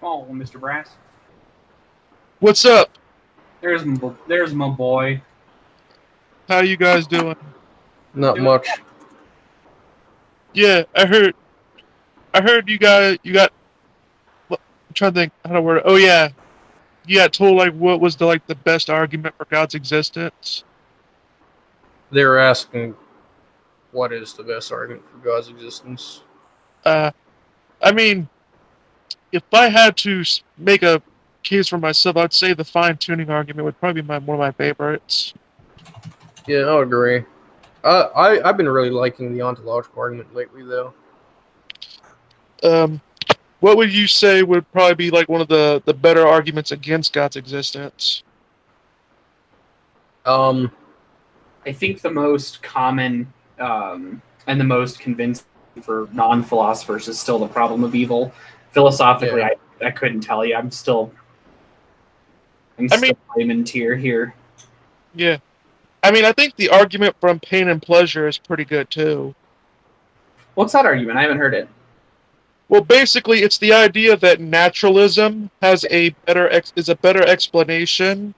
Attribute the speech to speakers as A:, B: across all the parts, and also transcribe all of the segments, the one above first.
A: Oh, Mr. Brass.
B: What's up?
A: There's my boy.
B: How you guys doing?
C: Not much.
B: Yeah, I heard you got. I'm trying to think how to word it. Oh yeah, you got told like what was the best argument for God's existence.
C: They were asking, what is the best argument for God's existence?
B: I mean, if I had to make a case for myself, I'd say the fine-tuning argument would probably be one of my favorites.
C: Yeah, I would agree. I've been really liking the ontological argument lately, though.
B: What would you say would probably be like one of the better arguments against God's existence?
A: I think the most common and the most convincing for non-philosophers is still the problem of evil. Philosophically, yeah. I couldn't tell you. I'm still in tear here.
B: Yeah. I mean, I think the argument from pain and pleasure is pretty good, too.
A: What's that argument? I haven't heard it.
B: Well, basically, it's the idea that naturalism is a better explanation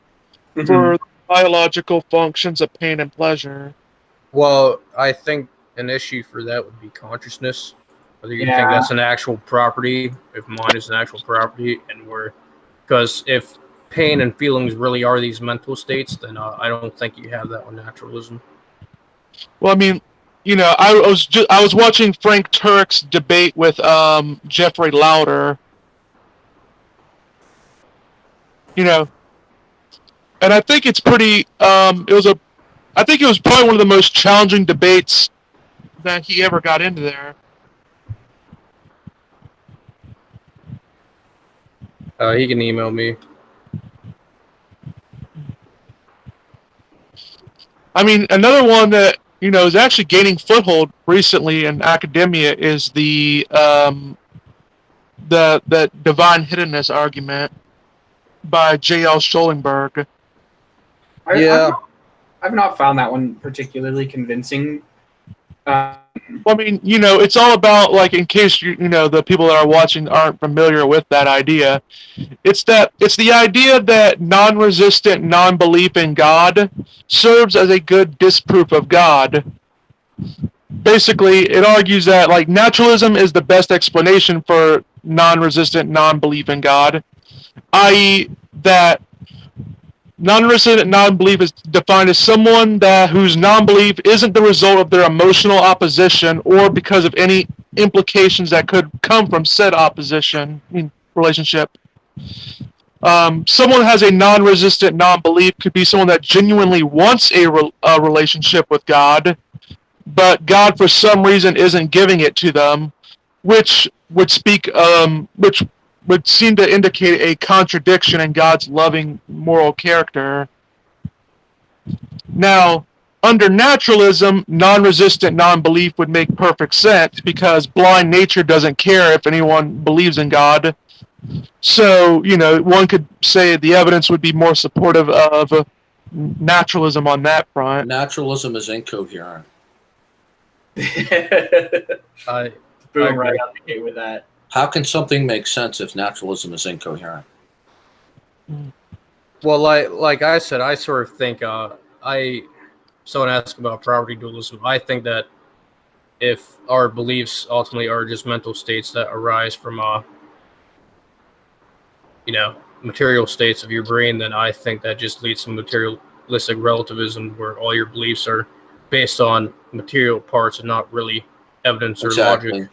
B: for the biological functions of pain and pleasure.
C: Well, I think an issue for that would be consciousness. Whether you think that's an actual property, if mind is an actual property, because if pain and feelings really are these mental states, then I don't think you have that with naturalism.
B: Well, I mean, I was watching Frank Turek's debate with Jeffrey Lauder. And I think it's pretty. I think it was probably one of the most challenging debates that he ever got into there.
C: He can email me.
B: I mean, another one that is actually gaining foothold recently in academia is the divine hiddenness argument by J.L. Schellenberg.
A: I've not found that one particularly convincing.
B: Well, I mean, it's all about, like, in case the people that are watching aren't familiar with that idea, it's the idea that non-resistant non-belief in God serves as a good disproof of God. Basically, it argues that, like, naturalism is the best explanation for non-resistant non-belief in God, i.e. that non-resistant non-belief is defined as someone whose non-belief isn't the result of their emotional opposition or because of any implications that could come from said opposition relationship. Someone who has a non-resistant non-belief could be someone that genuinely wants a relationship with God, but God for some reason isn't giving it to them, which would seem to indicate a contradiction in God's loving moral character. Now, under naturalism, non-resistant non-belief would make perfect sense because blind nature doesn't care if anyone believes in God. So, one could say the evidence would be more supportive of naturalism on that front.
D: Naturalism is incoherent.
A: Boom, right out the gate with that.
D: How can something make sense if naturalism is incoherent?
C: Well, like I said, I sort of think someone asked about property dualism. I think that if our beliefs ultimately are just mental states that arise from material states of your brain, then I think that just leads to materialistic relativism, where all your beliefs are based on material parts and not really evidence or logic.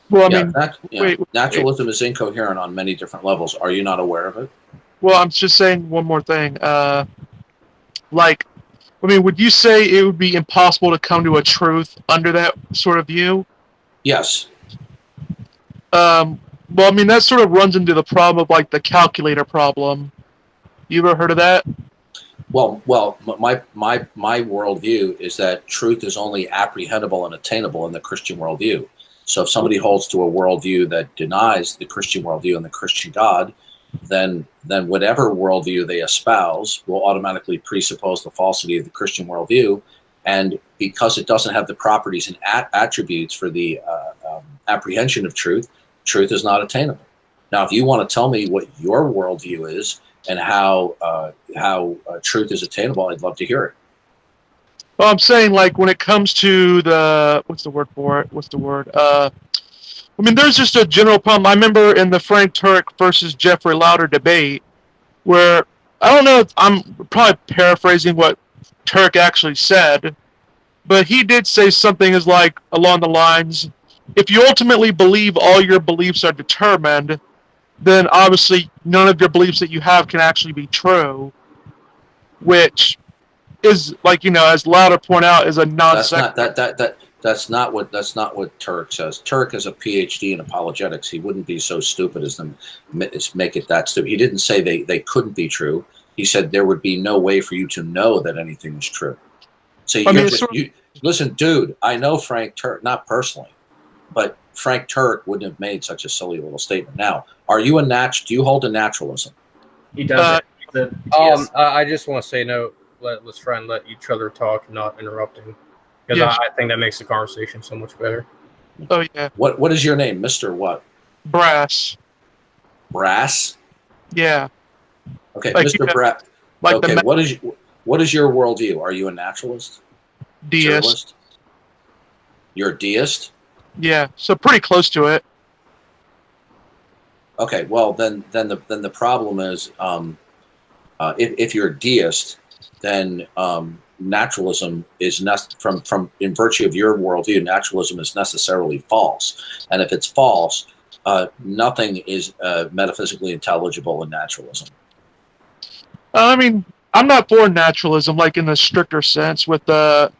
B: Well,
D: naturalism is incoherent on many different levels. Are you not aware of it?
B: Well, I'm just saying one more thing. Would you say it would be impossible to come to a truth under that sort of view?
D: Yes.
B: That sort of runs into the problem of, like, the calculator problem. You ever heard of that?
D: Well, my worldview is that truth is only apprehendable and attainable in the Christian worldview. So if somebody holds to a worldview that denies the Christian worldview and the Christian God, then whatever worldview they espouse will automatically presuppose the falsity of the Christian worldview. And because it doesn't have the properties and attributes for the apprehension of truth, truth is not attainable. Now, if you want to tell me what your worldview is and how truth is attainable, I'd love to hear it.
B: Well, I'm saying, like, when it comes to what's the word for it? I mean, there's just a general problem. I remember in the Frank Turek versus Jeffrey Lauder debate, where I don't know if I'm probably paraphrasing what Turek actually said, but he did say something as like along the lines, if you ultimately believe all your beliefs are determined, then obviously none of your beliefs that you have can actually be true, which is, like, as Lauder pointed out, is a non-sequitur.
D: That's not what Turek says. Turek has a PhD in apologetics. He wouldn't be so stupid as to make it that stupid. He didn't say they couldn't be true. He said there would be no way for you to know that anything is true. So listen, dude, I know Frank Turek, not personally, but Frank Turek wouldn't have made such a silly little statement. Now, do you hold a naturalism?
A: He does.
C: I just want to say no. Let's try and let each other talk, not interrupting, because I think that makes the conversation so much better.
B: Oh yeah.
D: What is your name, Mr. What?
B: Brass.
D: Brass?
B: Yeah.
D: Okay, like, Mr. Brass. Like, okay, what is your worldview? Are you a naturalist?
B: Deist.
D: Journalist? You're a deist?
B: Yeah, so pretty close to it.
D: Okay, well then the problem is, if you're a deist, then naturalism is from in virtue of your worldview, naturalism is necessarily false, and if it's false, nothing is metaphysically intelligible in naturalism.
B: I mean, I'm not for naturalism, like in the stricter sense. I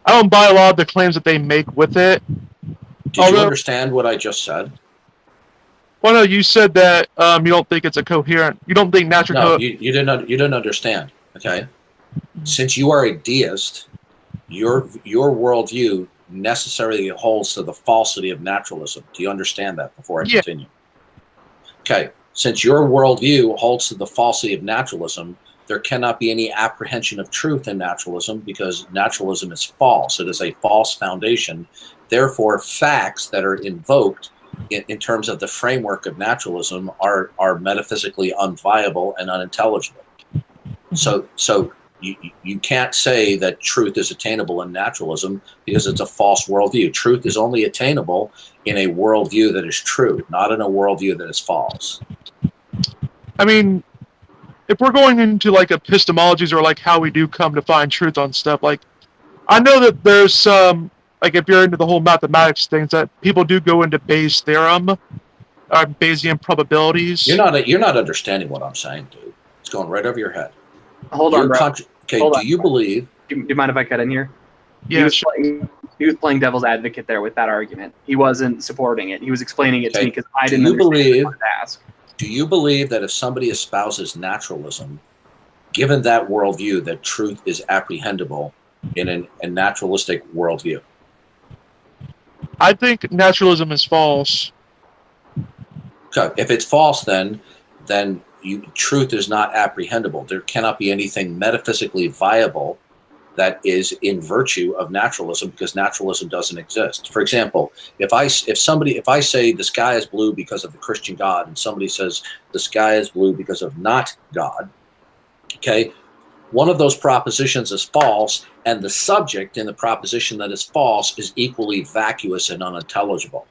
B: don't buy a lot of the claims that they make with it.
D: Did you understand what I just said?
B: Well, no, you said that you don't think it's a coherent. You don't think natural.
D: No, you didn't understand. Okay, since you are a deist, your worldview necessarily holds to the falsity of naturalism. Do you understand that? Before I continue. Okay, since your worldview holds to the falsity of naturalism, there cannot be any apprehension of truth in naturalism because naturalism is false. It is a false foundation. Therefore, facts that are invoked in terms of the framework of naturalism are metaphysically unviable and unintelligible. So you can't say that truth is attainable in naturalism because it's a false worldview. Truth is only attainable in a worldview that is true, not in a worldview that is false.
B: I mean, if we're going into like epistemologies or like how we do come to find truth on stuff, like I know that there's some, like if you're into the whole mathematics things, that people do go into Bayes' theorem, Bayesian probabilities.
D: You're not understanding what I'm saying, dude. It's going right over your head.
A: Hold on, bro.
D: Okay, do you believe?
A: Do you mind if I cut in here?
B: Yeah,
A: he was playing devil's advocate there with that argument. He wasn't supporting it. He was explaining it to me because I didn't understand what to ask.
D: Do you believe that if somebody espouses naturalism, given that worldview, that truth is apprehendable in a naturalistic worldview?
B: I think naturalism is false.
D: Okay, if it's false, then truth is not apprehendable. There cannot be anything metaphysically viable that is in virtue of naturalism because naturalism doesn't exist. For example, if I say the sky is blue because of the Christian God and somebody says the sky is blue because of not God, okay, one of those propositions is false, and the subject in the proposition that is false is equally vacuous and unintelligible.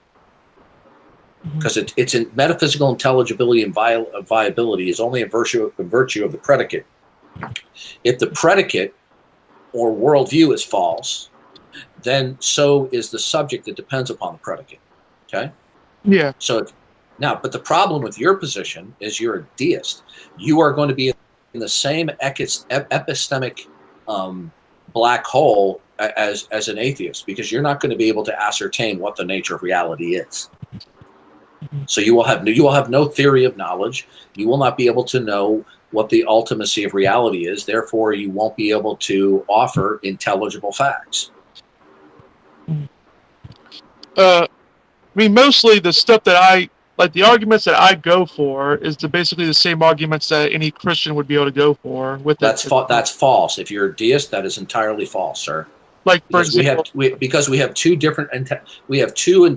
D: Because it's in metaphysical intelligibility and viability is only in virtue of the predicate. If the predicate or worldview is false, then so is the subject that depends upon the predicate. Okay?
B: Yeah.
D: But the problem with your position is you're a deist. You are going to be in the same epistemic black hole as an atheist because you're not going to be able to ascertain what the nature of reality is. So you will have no theory of knowledge. You will not be able to know what the ultimacy of reality is. Therefore, you won't be able to offer intelligible facts.
B: I mean, mostly the stuff that the arguments that I go for is basically the same arguments that any Christian would be able to go for. That's
D: false. If you're a deist, that is entirely false, sir.
B: Like for
D: because
B: example,
D: we have two different and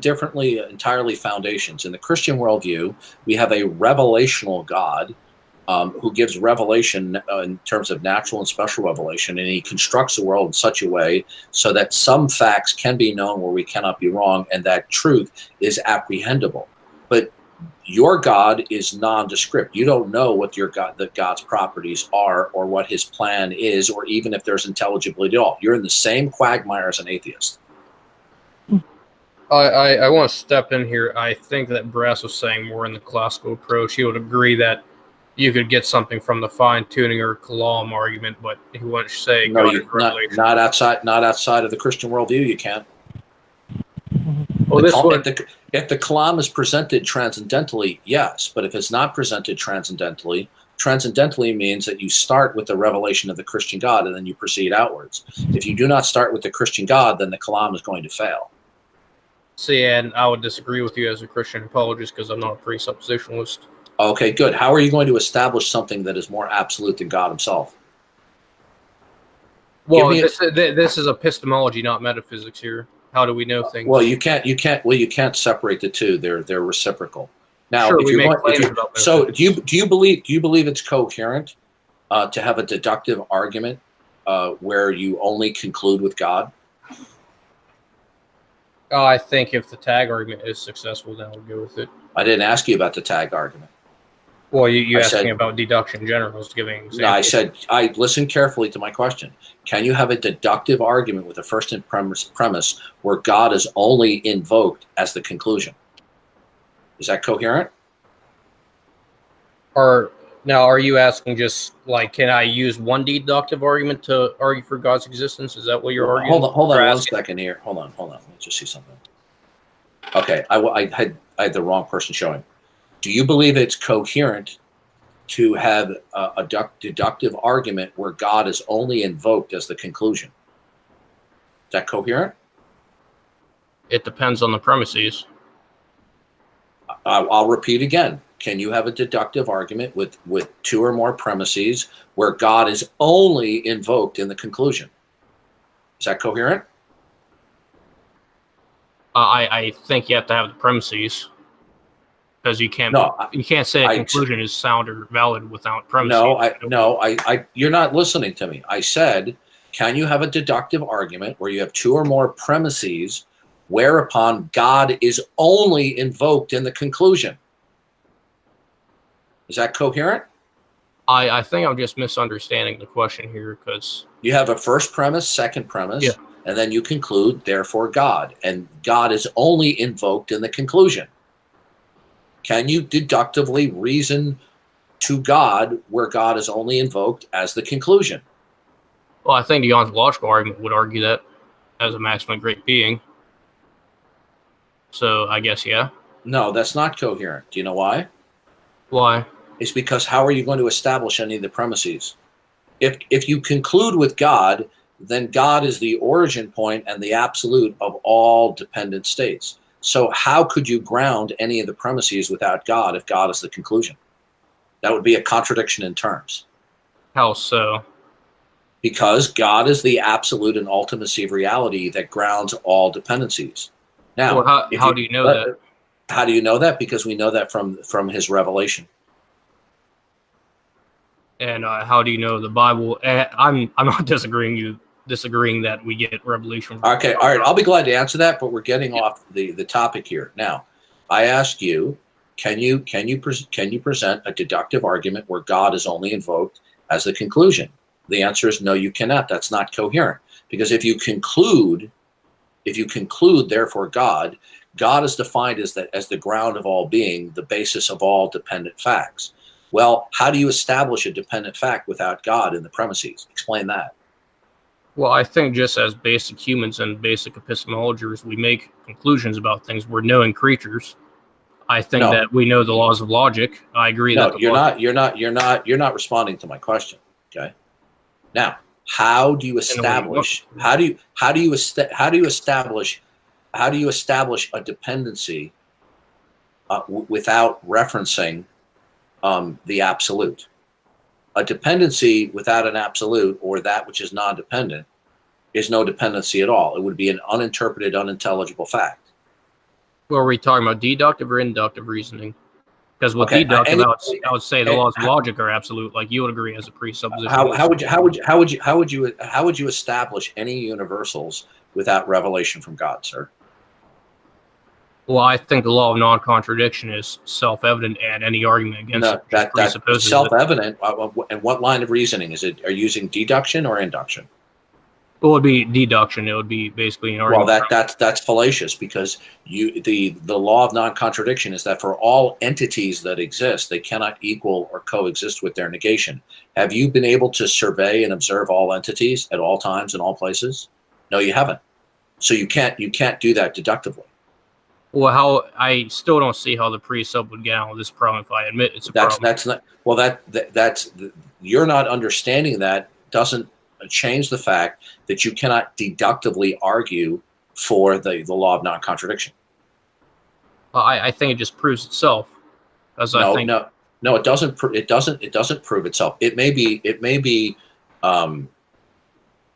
D: differently entirely foundations. In the Christian worldview, we have a revelational God who gives revelation in terms of natural and special revelation, and he constructs the world in such a way so that some facts can be known where we cannot be wrong, and that truth is apprehendable. But your God is nondescript. You don't know what God's properties are, or what his plan is, or even if there's intelligibility at all. You're in the same quagmire as an atheist.
C: I want to step in here. I think that Brass was saying more in the classical approach. He would agree that you could get something from the fine-tuning or Kalam argument, but he wouldn't say
D: No,
C: not
D: outside of the Christian worldview, you can't.
C: Well,
D: If the Kalam is presented transcendentally, yes, but if it's not presented transcendently means that you start with the revelation of the Christian God and then you proceed outwards. If you do not start with the Christian God, then the Kalam is going to fail.
C: See, and I would disagree with you as a Christian apologist because I'm not a presuppositionalist.
D: Okay, good. How are you going to establish something that is more absolute than God himself?
C: Well, this is epistemology, not metaphysics here. How do we know things?
D: Well, you can't separate the two. They're reciprocal. Now,
C: sure,
D: do you believe it's coherent to have a deductive argument where you only conclude with God?
C: I think if the tag argument is successful, then we'll go with it.
D: I didn't ask you about the tag argument.
C: Well, you asked me about deduction in general. I was giving examples.
D: No, I said, I listened carefully to my question. Can you have a deductive argument with a first premise where God is only invoked as the conclusion? Is that coherent?
C: Now, are you asking just like, can I use one deductive argument to argue for God's existence? Is that what you're arguing?
D: Hold on 1 second here. Hold on. Let me just see something. Okay, I had the wrong person showing. Do you believe it's coherent to have a deductive argument where God is only invoked as the conclusion? Is that coherent?
C: It depends on the premises.
D: I'll repeat again. Can you have a deductive argument with two or more premises where God is only invoked in the conclusion? Is that coherent?
C: I think you have to have the premises. Because you can't say a conclusion is sound or valid without premises.
D: You're not listening to me. I said, can you have a deductive argument where you have two or more premises whereupon God is only invoked in the conclusion? Is that coherent?
C: I think I'm just misunderstanding the question here because
D: you have a first premise, second premise, and then you conclude, therefore God, and God is only invoked in the conclusion. Can you deductively reason to God where God is only invoked as the conclusion?
C: Well, I think the ontological argument would argue that as a maximum great being. So I guess, yeah.
D: No, that's not coherent. Do you know why?
C: Why?
D: It's because how are you going to establish any of the premises? If you conclude with God, then God is the origin point and the absolute of all dependent states. So how could you ground any of the premises without God if God is the conclusion? That would be a contradiction in terms.
C: How so?
D: Because God is the absolute and ultimacy of reality that grounds all dependencies. Now,
C: how do you know that?
D: How do you know that? Because we know that from his revelation.
C: And how do you know the Bible? I'm not disagreeing that we get revelation.
D: Okay, all right. I'll be glad to answer that, but we're getting off the topic here. Now, I asked you, can you present a deductive argument where God is only invoked as the conclusion? The answer is no, you cannot. That's not coherent. Because if you conclude, therefore God is defined as the ground of all being, the basis of all dependent facts. Well, how do you establish a dependent fact without God in the premises? Explain that.
C: Well, I think just as basic humans and basic epistemologists, we make conclusions about things. We're knowing creatures. I think that we know the laws of logic. I agree.
D: No, you're not responding to my question. Okay. Now, how do you establish a dependency without referencing the absolute? A dependency without an absolute, or that which is non-dependent, is no dependency at all. It would be an uninterpreted, unintelligible fact.
C: Well, are we talking about deductive or inductive reasoning? Because with deductive, I would say the laws of logic are absolute. Like you would agree as a presupposition.
D: How would you establish any universals without revelation from God, sir?
C: Well, I think the law of non-contradiction is self-evident, and any argument against it
D: that's self-evident. And what line of reasoning is it? Are you using deduction or induction?
C: Well, it would be deduction. It would be basically an argument.
D: Well, that's fallacious, because the law of non-contradiction is that for all entities that exist, they cannot equal or coexist with their negation. Have you been able to survey and observe all entities at all times in all places? No, you haven't. So you can't do that deductively.
C: Well, I still don't see how the precept would get on with this problem if I admit it's a problem.
D: That's not. Well, that's you're not understanding that doesn't change the fact that you cannot deductively argue for the law of non-contradiction.
C: I think it just proves itself.
D: No, it doesn't. It doesn't prove itself. It may be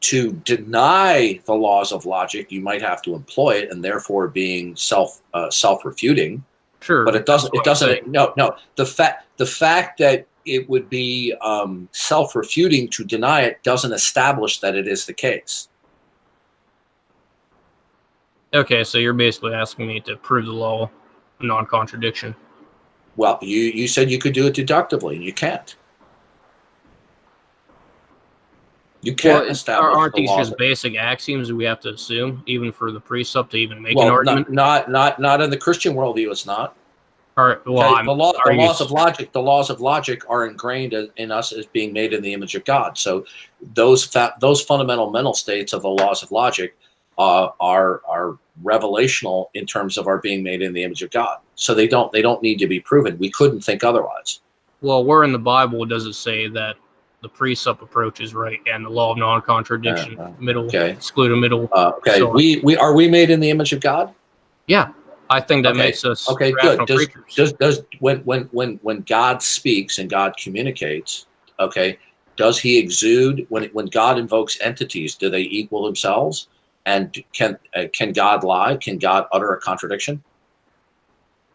D: to deny the laws of logic, you might have to employ it, and therefore being self-refuting.
C: Sure,
D: but it doesn't. No. The fact that it would be self-refuting to deny it doesn't establish that it is the case.
C: Okay, so you're basically asking me to prove the law of non-contradiction.
D: Well, you said you could do it deductively, and you can't. You can't establish.
C: Aren't these just basic axioms we have to assume, even for the precept to even make an argument?
D: Not in the Christian worldview. It's not.
C: All right, well,
D: the laws of logic are ingrained in us as being made in the image of God. So those fundamental mental states of the laws of logic are revelational in terms of our being made in the image of God. So they don't need to be proven. We couldn't think otherwise.
C: Well, where in the Bible does it say that the precept approach is right and the law of non-contradiction, exclude a middle?
D: Okay, so we made in the image of God?
C: Yeah. I think that makes us
D: good. Does when God speaks and God communicates, does he exude when God invokes entities? Do they equal themselves? And can God lie? Can God utter a contradiction?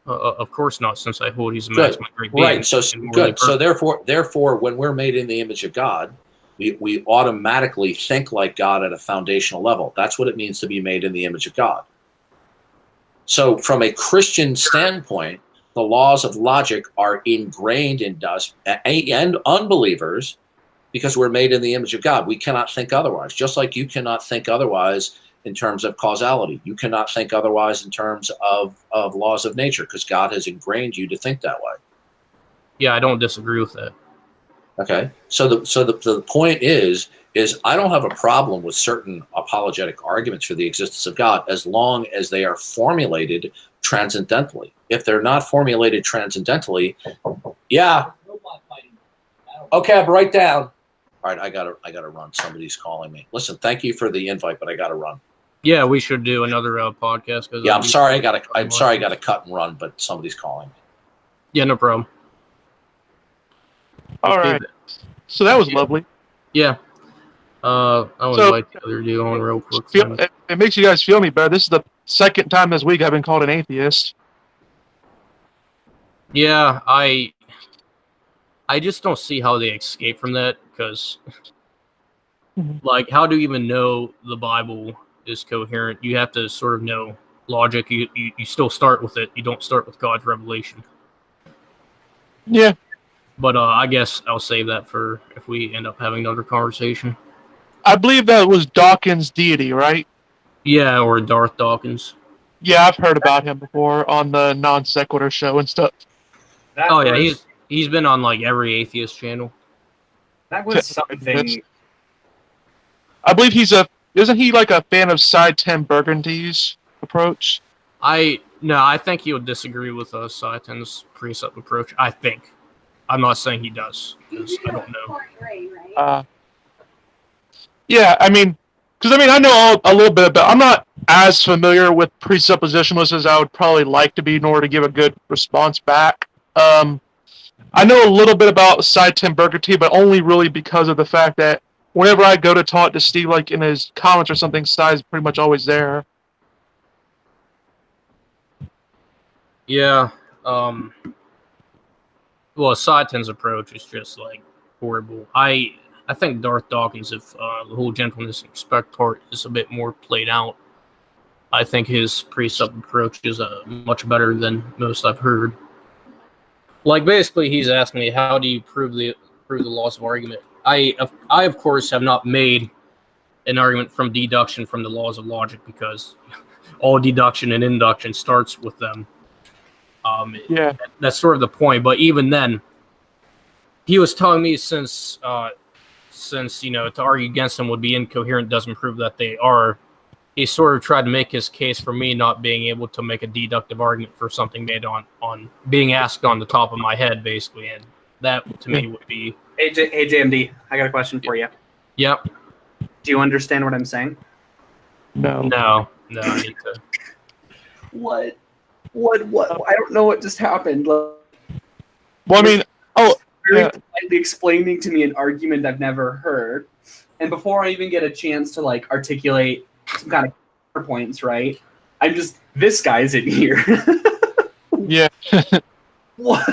C: Of course not, since I hold he's a maximum great being.
D: Right. So good. So therefore, when we're made in the image of God, we automatically think like God at a foundational level. That's what it means to be made in the image of God. So from a Christian standpoint, the laws of logic are ingrained in us and unbelievers because we're made in the image of God. We cannot think otherwise, just like you cannot think otherwise in terms of causality. You cannot think otherwise in terms of laws of nature because God has ingrained you to think that way.
C: Yeah, I don't disagree with that.
D: Okay. So the point is I don't have a problem with certain apologetic arguments for the existence of God as long as they are formulated transcendentally. If they're not formulated transcendentally, okay, I'm right down. All right, I gotta run. Somebody's calling me. Listen, thank you for the invite, but I gotta run.
C: Yeah, we should do another podcast.
D: Yeah, I'm sorry I gotta cut and run, but somebody's calling me.
C: Yeah, no problem.
B: All right. So that was lovely.
C: Yeah. I would invite the other dude on real quick.
B: It makes you guys feel any better. This is the second time this week I've been called an atheist.
C: Yeah, I just don't see how they escape from that because, like, how do you even know the Bible is coherent? You have to sort of know logic. You still start with it. You don't start with God's revelation.
B: Yeah.
C: But I guess I'll save that for if we end up having another conversation.
B: I believe that was Dawkins' deity, right?
C: Yeah, or Darth Dawkins.
B: Yeah, I've heard about him before on the Non Sequitur show and stuff.
C: He's been on like every atheist channel.
A: That was something.
B: I believe isn't he like a fan of Side 10 Burgundy's approach?
C: I think he would disagree with Side 10's precept approach. I think. I'm not saying he does because I don't know.
B: Yeah, I mean, I know a little bit about. I'm not as familiar with presuppositionalists as I would probably like to be in order to give a good response back. I know a little bit about Side 10 Burgundy, but only really because of the fact that whenever I go to talk to Steve, like in his comments or something, Sai's pretty much always there.
C: Yeah. Well, Saiten's approach is just like horrible. I think Darth Dawkins, if the whole gentleness and respect part is a bit more played out, I think his precept approach is much better than most I've heard. Like basically, he's asking me, how do you prove the loss of argument? I of course have not made an argument from deduction from the laws of logic, because all deduction and induction starts with them.
B: Yeah,
C: that's sort of the point. But even then, he was telling me since to argue against them would be incoherent doesn't prove that they are. He sort of tried to make his case for me not being able to make a deductive argument for something made on being asked on the top of my head, basically, and that to me would be.
A: Hey JMD, I got a question for you.
C: Yep.
A: Do you understand what I'm saying?
B: no.
C: I need to.
A: What? I don't know what just happened.
B: Well, I mean,
A: very politely explaining to me an argument I've never heard, and before I even get a chance to like articulate some kind of counterpoints, right? I'm just, this guy's in here.
B: Yeah.
A: What?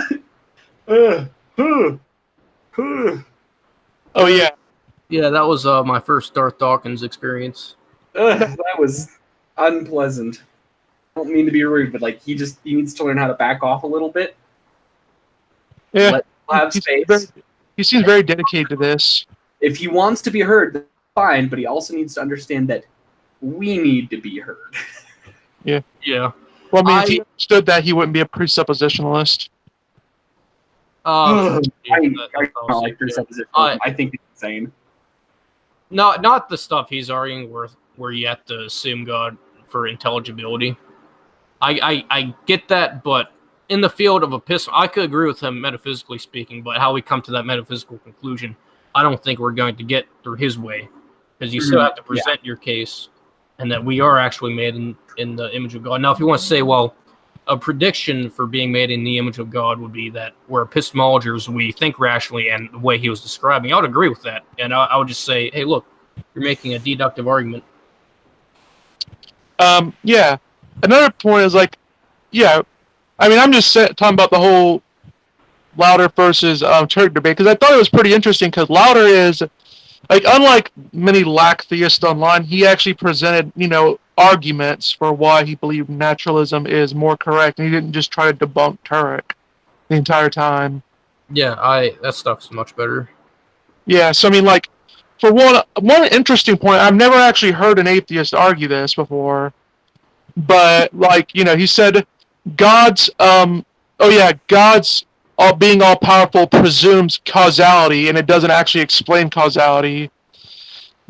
B: Oh yeah.
C: Yeah, that was my first Darth Dawkins experience.
A: That was unpleasant. I don't mean to be rude, but like he needs to learn how to back off a little bit.
B: Yeah.
A: Have space.
B: He seems very dedicated to this.
A: If he wants to be heard, that's fine, but he also needs to understand that we need to be heard.
B: Yeah.
C: Yeah.
B: Well, I mean, if he understood that, he wouldn't be a presuppositionalist.
A: I don't like presuppositionalism. I think it's insane.
C: Not the stuff he's arguing where you have to assume God for intelligibility. I get that, but in the field of epistemology, I could agree with him metaphysically speaking, but how we come to that metaphysical conclusion, I don't think we're going to get through his way, because you still have to present your case, and that we are actually made in the image of God. Now, if you want to say, well, a prediction for being made in the image of God would be that we're epistemologers, we think rationally, and the way he was describing, I would agree with that. And I would just say, hey, look, you're making a deductive argument.
B: Yeah. Another point is like, yeah, I mean, I'm just talking about the whole Lauder versus Turk debate, because I thought it was pretty interesting, because Lauder is, like, unlike many lack theists online, he actually presented, arguments for why he believed naturalism is more correct, and he didn't just try to debunk Turek the entire time.
C: Yeah, that stuff's much better.
B: Yeah, so I mean, like, for one interesting point, I've never actually heard an atheist argue this before, but, like, he said God's being all powerful presumes causality, and it doesn't actually explain causality,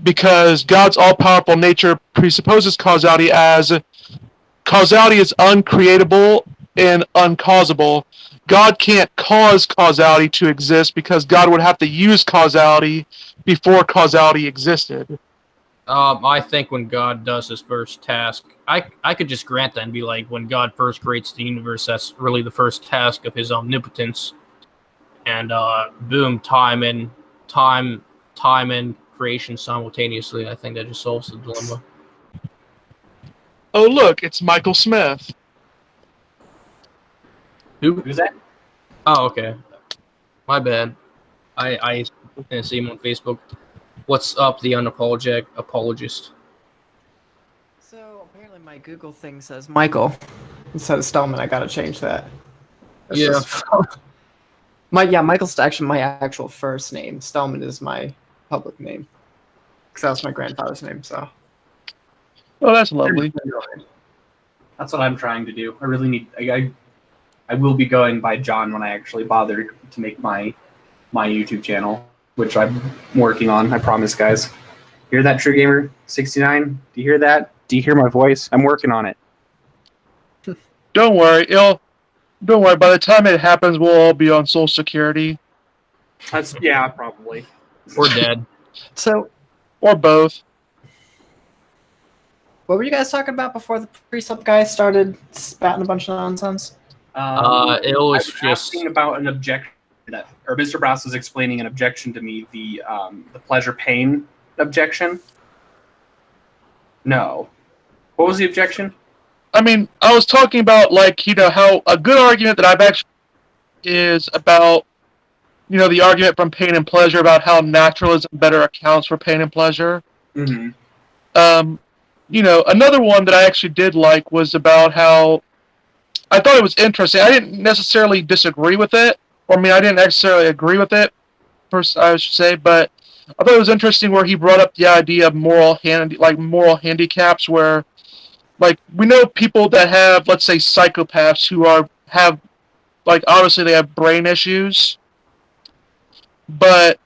B: because God's all powerful nature presupposes causality, as causality is uncreatable and uncausable. God can't cause causality to exist, because God would have to use causality before causality existed.
C: I think when God does his first task, I could just grant that and be like, when God first creates the universe, that's really the first task of his omnipotence. And boom, time and creation simultaneously. I think that just solves the dilemma.
B: Oh, look, it's Michael Smith.
A: Who's that?
C: Oh, okay. My bad. I didn't see him on Facebook. What's up, the unapologetic apologist?
E: So apparently my Google thing says Michael instead of Stallman. I gotta change that. That's
C: Yeah.
E: Michael's actually my actual first name. Stallman is my public name, because that was my grandfather's name. So.
B: Oh, that's lovely.
A: That's what I'm trying to do. I really need. I will be going by John when I actually bother to make my YouTube channel, which I'm working on. I promise, guys. Hear that, True Gamer 69? Do you hear that? Do you hear my voice? I'm working on it.
B: Don't worry. Don't worry. By the time it happens, we'll all be on Social Security.
A: Yeah, probably.
C: Or dead.
E: So.
B: Or both.
E: What were you guys talking about before the precept guy started spatting a bunch of nonsense?
C: It was
A: just asking about an objection that, or Mr. Brass was explaining an objection to me, the pleasure pain objection. No, what was the objection?
B: I mean, I was talking about how a good argument that I've actually is about the argument from Pain and Pleasure about how naturalism better accounts for pain and pleasure.
A: Mm-hmm.
B: Another one that I actually did like was about how I thought it was interesting. I didn't necessarily disagree with it, or I didn't necessarily agree with it, first I should say, but I thought it was interesting where he brought up the idea of moral handicaps, where we know people that have, let's say, psychopaths who have obviously they have brain issues, but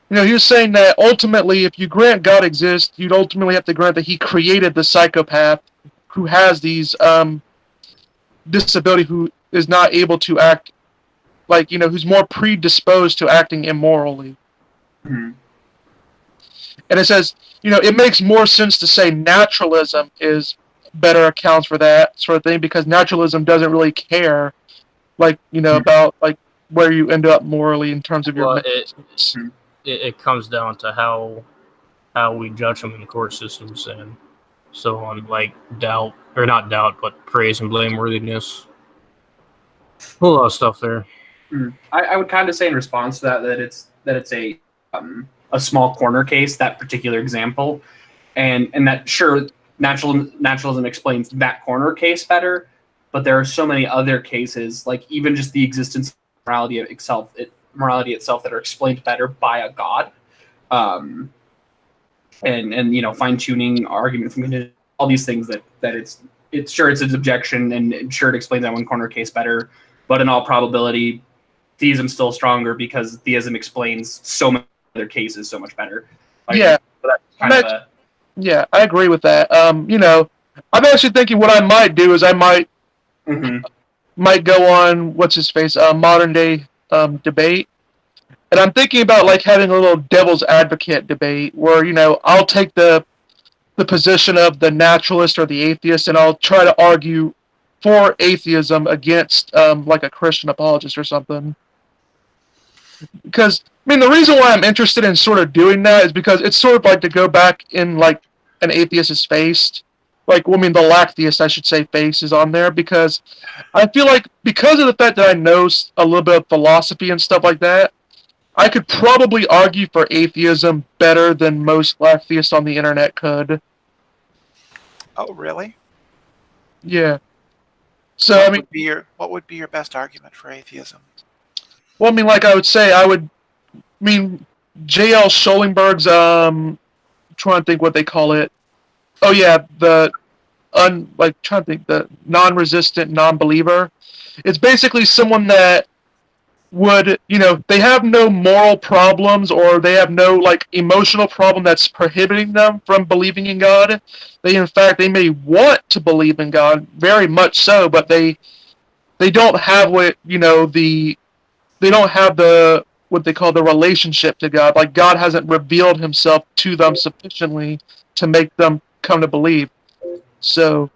B: he was saying that ultimately, if you grant God exists, you'd ultimately have to grant that he created the psychopath who has these disability, who is not able to act who's more predisposed to acting immorally.
A: Mm-hmm.
B: And it says, it makes more sense to say naturalism is better accounts for that sort of thing, because naturalism doesn't really care, about where you end up morally in terms of your.
C: It comes down to how we judge them in the court systems, and so on, doubt, or not doubt, but praise and blameworthiness. A whole lot of stuff there.
A: I would kind of say in response to that it's a small corner case, that particular example, and that sure naturalism explains that corner case better, but there are so many other cases, even just the existence of morality itself that are explained better by a god, and fine tuning argument from all these things that it's sure it's an objection, and sure it explains that one corner case better, but in all probability theism is still stronger because theism explains so many other cases so much better.
B: Yeah,
A: so that's
B: yeah, I agree with that. I'm actually thinking what I might do is I might go on what's his face modern day debate, and I'm thinking about having a little devil's advocate debate where I'll take the position of the naturalist or the atheist, and I'll try to argue for atheism against a Christian apologist or something. Because the reason why I'm interested in sort of doing that is because it's sort of to go back in an atheist's face. The lactheist, I should say, face is on there, because I feel because of the fact that I know a little bit of philosophy and stuff like that, I could probably argue for atheism better than most lactheists on the internet could.
F: Oh, really?
B: Yeah. So
F: what would be your best argument for atheism?
B: Well, I would say J.L. Schollenberg's trying to think what they call it. Oh yeah, the non-resistant non-believer. It's basically someone that would, they have no moral problems, or they have no emotional problem that's prohibiting them from believing in God. They may want to believe in God very much so, but they don't have they don't have what they call the relationship to God. God hasn't revealed himself to them sufficiently to make them come to believe. So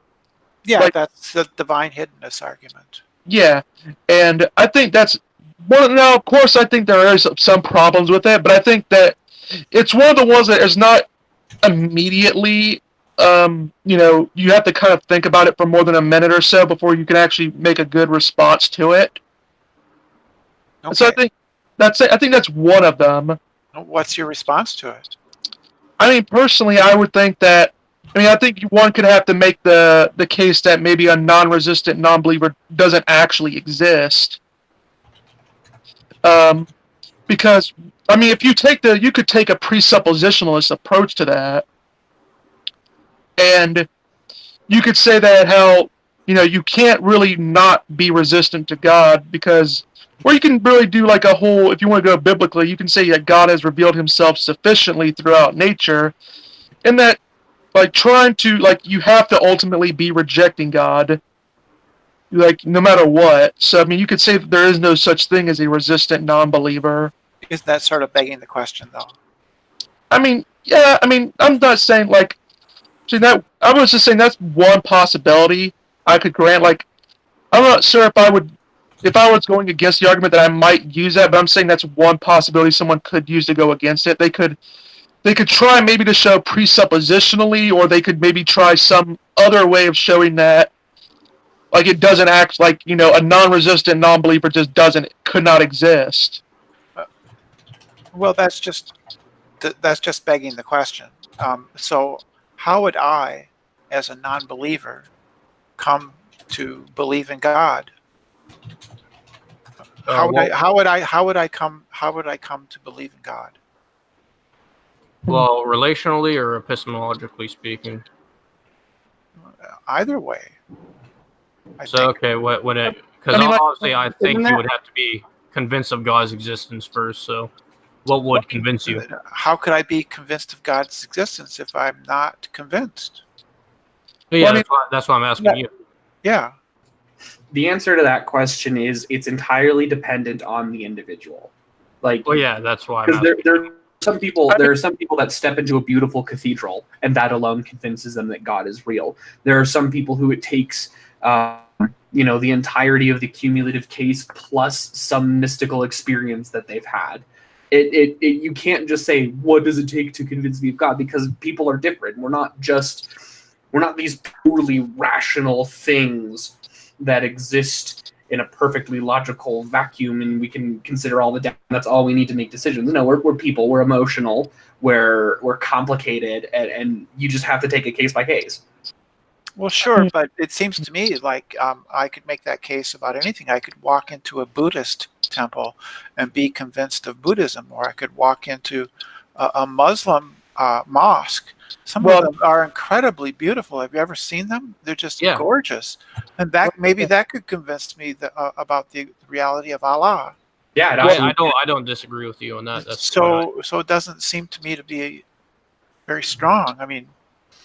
F: yeah, that's the divine hiddenness argument.
B: Yeah, and I think that's now, of course, I think there are some problems with it, but I think that it's one of the ones that is not immediately, you have to kind of think about it for more than a minute or so before you can actually make a good response to it. Okay. So I think that's one of them.
F: What's your response to it?
B: Personally, I would think that. I think one could have to make the case that maybe a non-resistant non-believer doesn't actually exist. Because if you could take a presuppositionalist approach to that, and you could say that how you can't really not be resistant to God, because, or you can really do a whole, if you want to go biblically, you can say that God has revealed himself sufficiently throughout nature, and that trying to you have to ultimately be rejecting God, no matter what. So you could say that there is no such thing as a resistant non-believer.
F: Isn't that sort of begging the question, though?
B: Yeah. I'm not saying that. I was just saying that's one possibility I could grant. I'm not sure if I would if I was going against the argument, that I might use that, but I'm saying that's one possibility someone could use to go against it. They could try maybe to show presuppositionally, or they could maybe try some other way of showing that, like, it doesn't act like, a non-resistant non-believer could not exist.
F: Well, that's just begging the question. So how would I, as a non-believer, come to believe in God? How would I come to believe in God?
C: Well, relationally or epistemologically speaking.
F: Either way. I
C: So
F: think.
C: okay, because obviously I think you would have to be convinced of God's existence first. So, what would convince you?
F: How could I be convinced of God's existence if I'm not convinced?
C: Yeah, that's why I'm asking you.
F: Yeah.
A: The answer to that question is it's entirely dependent on the individual. Like,
C: Well, yeah, that's why.
A: Because there are some people that step into a beautiful cathedral and that alone convinces them that God is real. There are some people who it takes, the entirety of the cumulative case plus some mystical experience that they've had. You can't just say, what does it take to convince me of God? Because people are different. We're not these purely rational things that exist in a perfectly logical vacuum and we can consider all the data. That's all we need to make decisions. No, we're people. We're emotional. We're complicated, and you just have to take it case by case.
F: Well, sure, but it seems to me like I could make that case about anything. I could walk into a Buddhist temple and be convinced of Buddhism, or I could walk into a Muslim mosque. Some of them are incredibly beautiful. Have you ever seen them? They're just gorgeous, and that could convince me about the reality of Allah.
A: Yeah,
C: I don't disagree with you on that.
F: So it doesn't seem to me to be very strong. I mean.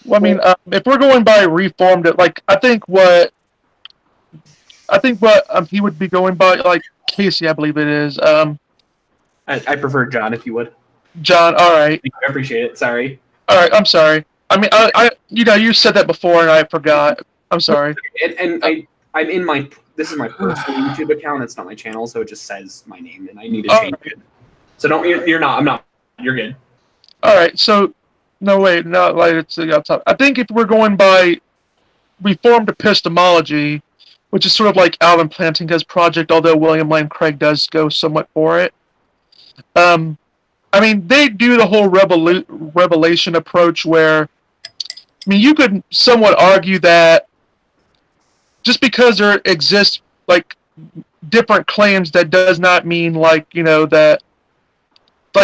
B: If we're going by Reformed, I think what he would be going by, like Casey, I believe it is.
A: I prefer John, if you would.
B: John, all right.
A: I appreciate it. Sorry.
B: All right, I'm sorry. You said that before and I forgot. I'm sorry.
A: I'm in my. This is my personal YouTube account. It's not my channel, so it just says my name, and I need to change it. So don't. You're not. I'm not. You're good.
B: All right. So. No, wait, not like it's outside. I think if we're going by Reformed epistemology, which is sort of like Alvin Plantinga's project, although William Lane Craig does go somewhat for it. They do the whole revelation approach where, you could somewhat argue that just because there exists, different claims, that does not mean, that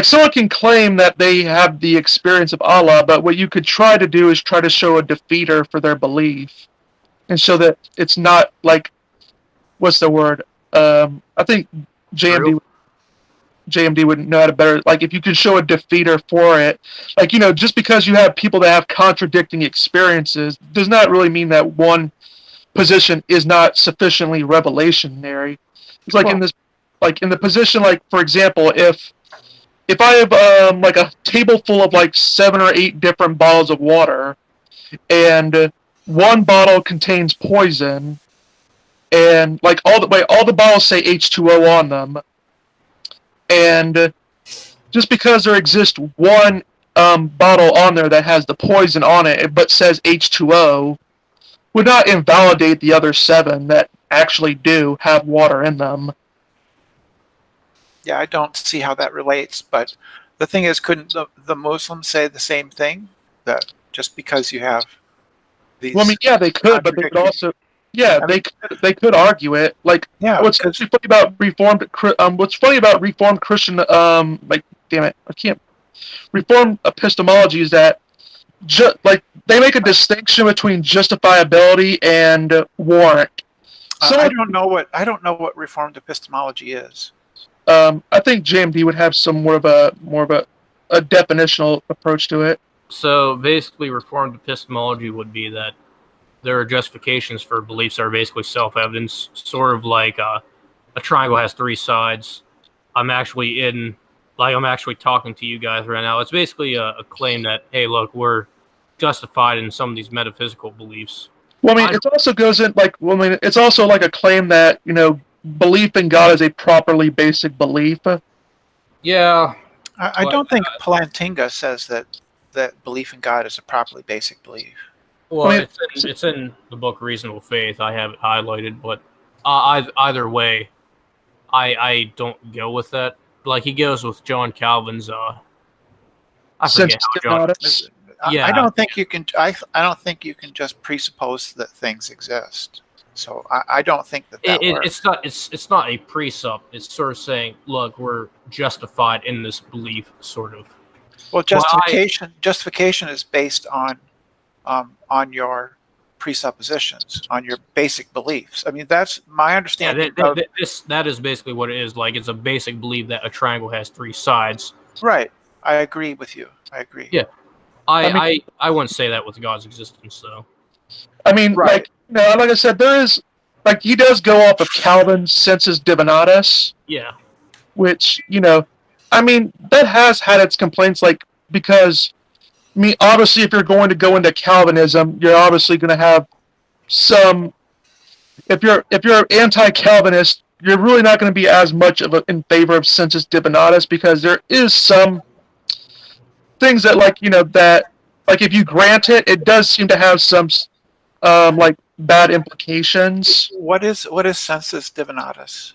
B: someone can claim that they have the experience of Allah, but what you could try to do is try to show a defeater for their belief, and show that it's not what's the word? I think JMD would know how to better. If you could show a defeater for it, just because you have people that have contradicting experiences does not really mean that one position is not sufficiently revelationary. It's in the position, for example, if I have a table full of 7 or 8 different bottles of water, and one bottle contains poison, and all the bottles say H2O on them, and just because there exists one bottle on there that has the poison on it but says H2O, would not invalidate the other 7 that actually do have water in them.
F: Yeah, I don't see how that relates, but the thing is, couldn't the Muslims say the same thing? That just because you have these...
B: Well, they could, but they could also... Yeah, they could argue it. What's actually funny about Reformed... what's funny about Reformed Christian... damn it, I can't... Reformed epistemology is that... they make a distinction between justifiability and warrant.
F: I don't know what Reformed epistemology is.
B: I think JMD would have some more of a definitional approach to it.
C: So basically, Reformed epistemology would be that there are justifications for beliefs that are basically self-evident, sort of like a triangle has 3 sides. I'm actually talking to you guys right now. It's basically a claim that, hey, look, we're justified in some of these metaphysical beliefs.
B: Well, it also goes in it's also a claim that belief in God is a properly basic belief.
C: Yeah.
F: I don't think Plantinga says that belief in God is a properly basic belief.
C: Well,
B: I mean,
C: it's in the book Reasonable Faith. I have it highlighted, but either way, I don't go with that. Like he goes with John Calvin's. I forget how John.
B: Sensitive
C: Yeah.
F: I don't think you can. I don't think you can just presuppose that things exist. So I don't think that works.
C: It's not a precept. It's sort of saying, look, we're justified in this belief, sort of.
F: Well, justification is based on your presuppositions, on your basic beliefs. I mean, that's my understanding.
C: That is basically what it is. Like, it's a basic belief that a triangle has 3 sides.
F: Right. I agree with you. I agree.
C: Yeah. I wouldn't say that with God's existence, though.
B: I mean,
F: Right.
B: like I said, there is, like, he does go off of Calvin's sensus divinatus.
C: Yeah.
B: Which, I mean, that has had its complaints, like, because, I mean, obviously, if you're going to go into Calvinism, you're obviously going to have some, if you're anti-Calvinist, you're really not going to be as much in favor of sensus divinatus, because there is some things that, like, that, like, if you grant it, it does seem to have some, like, bad implications.
F: What is sensus divinatus?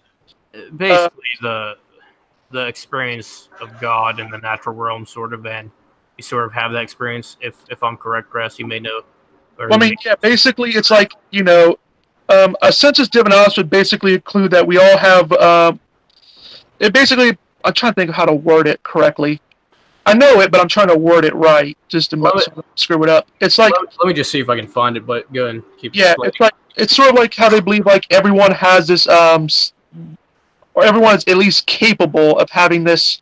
C: Basically, the experience of God in the natural realm, sort of, and you sort of have that experience. If I'm correct, Grass, you may know.
B: Well, I mean, yeah, basically, it's like, a sensus divinatus would basically include that we all have, it basically, I'm trying to think of how to word it correctly. I know it, but I'm trying to word it right, just to screw it up. It's like,
C: let me just see if I can find it, but go ahead and keep
B: explaining. It's sort of like how they believe, like, everyone has this, or everyone is at least capable of having this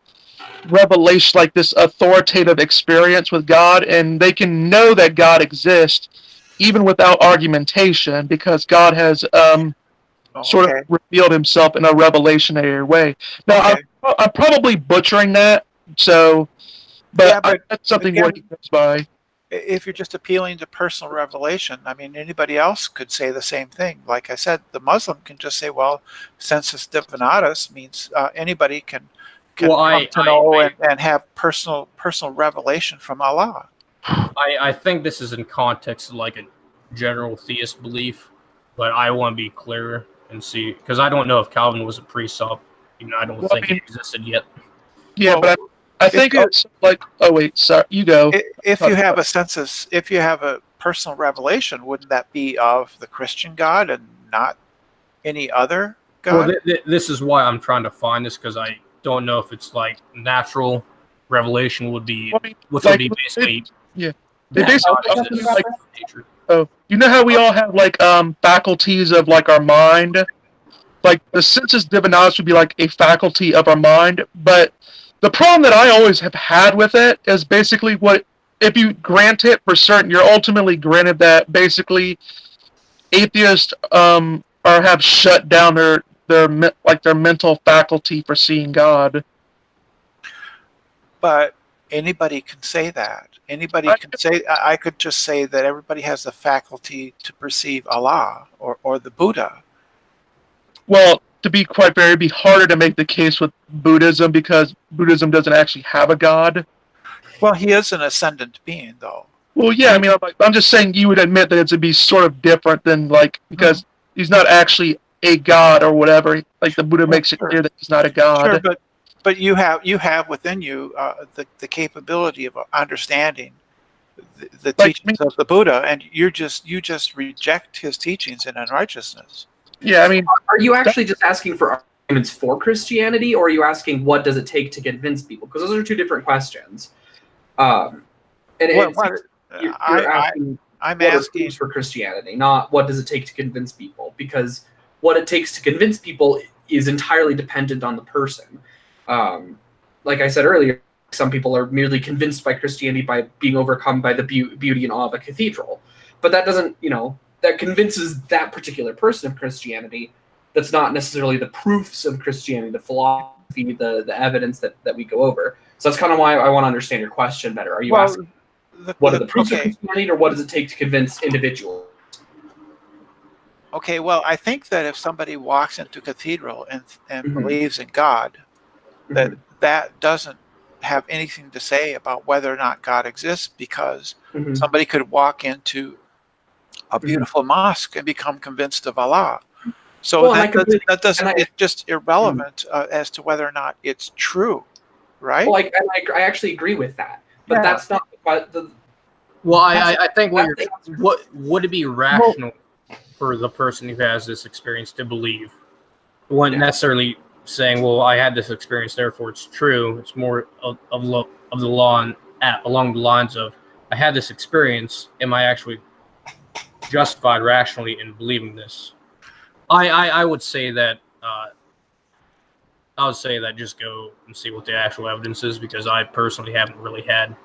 B: revelation, like this authoritative experience with God, and they can know that God exists even without argumentation, because God has sort of revealed himself in a revelationary way. Now, I'm probably butchering that, so, but that's something what he goes by.
F: If you're just appealing to personal revelation, I mean, anybody else could say the same thing. Like I said, the Muslim can just say, well, sensus divinatus means anybody can come to know and have personal revelation from Allah.
C: I think this is in context of like a general theist belief, but I want to be clearer and see, because I don't know if Calvin was a precept. I don't think he existed yet.
B: Yeah, but I think it's like, oh wait, sorry, you go.
F: If you have a sensus, if you have a personal revelation, wouldn't that be of the Christian God and not any other God?
C: Well, this is why I'm trying to find this, because I don't know if it's like natural revelation would be, which would be basically.
B: They basically like, you know how we all have like faculties of like our mind, like the sensus divinatus would be like a faculty of our mind, but the problem that I always have had with it is basically if you grant it for certain, you're ultimately granted that basically atheists have shut down their mental faculty for seeing God.
F: But anybody can say that. Anybody can say. I could just say that everybody has the faculty to perceive Allah or the Buddha.
B: Well, to be quite fair, it'd be harder to make the case with Buddhism, because Buddhism doesn't actually have a God.
F: Well, he is an ascendant being, though.
B: Well, yeah, I mean, I'm just saying you would admit that it would be sort of different than, like, because he's not actually a God or whatever. Like, the Buddha makes it clear that he's not a God.
F: Sure, but you have within you the capability of understanding the teachings of the Buddha, and you just reject his teachings in unrighteousness.
B: Yeah, I mean,
A: are you actually just asking for arguments for Christianity, or are you asking what does it take to convince people? Because those are two different questions. I'm asking for Christianity, not what does it take to convince people, because what it takes to convince people is entirely dependent on the person. Like I said earlier, some people are merely convinced by Christianity by being overcome by the beauty and awe of a cathedral, but that doesn't, that convinces that particular person of Christianity. That's not necessarily the proofs of Christianity, the philosophy, the evidence that we go over. So that's kind of why I want to understand your question better. Are you asking what are the proofs of Christianity, or what does it take to convince individuals?
F: Okay, well, I think that if somebody walks into a cathedral and
A: Mhm.
F: believes in God, that
A: Mhm.
F: that doesn't have anything to say about whether or not God exists, because
A: Mhm.
F: somebody could walk into a
A: Mhm.
F: beautiful mosque and become convinced of Allah. So
A: Well, and I completely,
F: that
A: and
F: doesn't,
A: I,
F: it's just
A: mhm.
F: irrelevant as to whether or not it's true, right?
A: Well, I actually agree with that, but
F: Yeah.
A: that's not. But the
C: Well,
A: that's
C: I think what
A: that's
C: you're
A: the answer.
C: what would it be
B: Well,
C: rational for the person who has this experience to believe? It wasn't
A: Yeah.
C: necessarily saying, "Well, I had this experience, therefore it's true." It's more of the law along the lines of, "I had this experience. Am I actually justified rationally in believing this?" I would say that I would say that just go and see what the actual evidence is, because I personally haven't really had.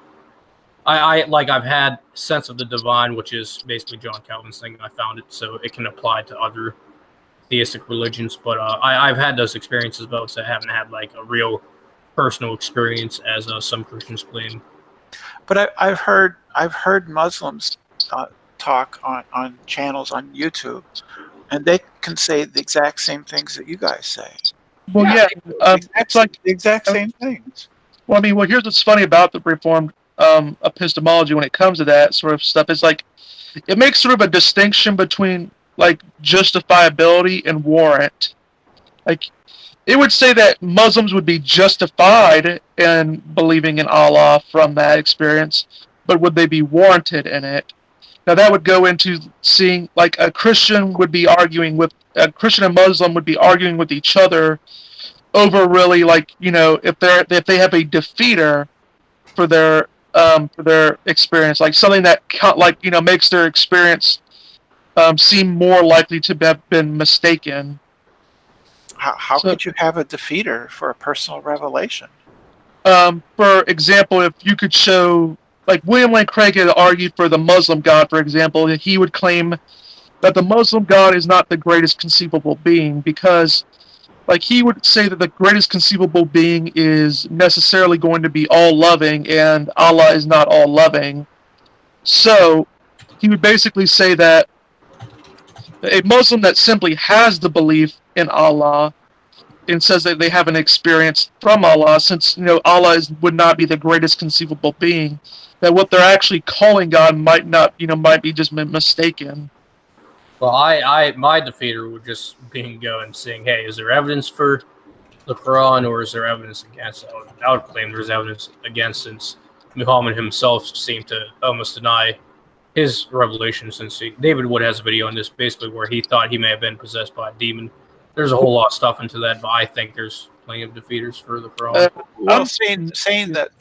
C: I've had sense of the divine, which is basically John Calvin's thing. I found it so it can apply to other theistic religions, but I've had those experiences, but I haven't had like a real personal experience as some Christians claim.
F: But I've heard Muslims talk on channels on YouTube, and they can say the exact same things that you guys say.
B: well,
A: Yeah.
B: yeah. It's like,
F: The exact same things.
B: well, I mean, well, here's what's funny about the Reformed epistemology when it comes to that sort of stuff. Is like it makes sort of a distinction between like justifiability and warrant. Like it would say that Muslims would be justified in believing in Allah from that experience, but would they be warranted in it? Now that would go into seeing like a Christian would be arguing with a Christian and Muslim would be arguing with each other over really like if they have a defeater for their experience, like something that makes their experience seem more likely to have been mistaken.
F: How
B: So,
F: could you have a defeater for a personal revelation?
B: for example, if you could show, like William Lane Craig had argued for the Muslim God, for example, he would claim that the Muslim God is not the greatest conceivable being because, like, he would say that the greatest conceivable being is necessarily going to be all loving, and Allah is not all loving. So, he would basically say that a Muslim that simply has the belief in Allah and says that they have an experience from Allah, since would not be the greatest conceivable being, that what they're actually calling God might be just mistaken.
C: Well, my defeater would just be going saying, "Hey, is there evidence for the Quran, or is there evidence against?" I would claim there's evidence against, since Muhammad himself seemed to almost deny his revelation. Since David Wood has a video on this, basically where he thought he may have been possessed by a demon. There's a whole lot of stuff into that, but I think there's plenty of defeaters for the Quran.
F: Well, saying that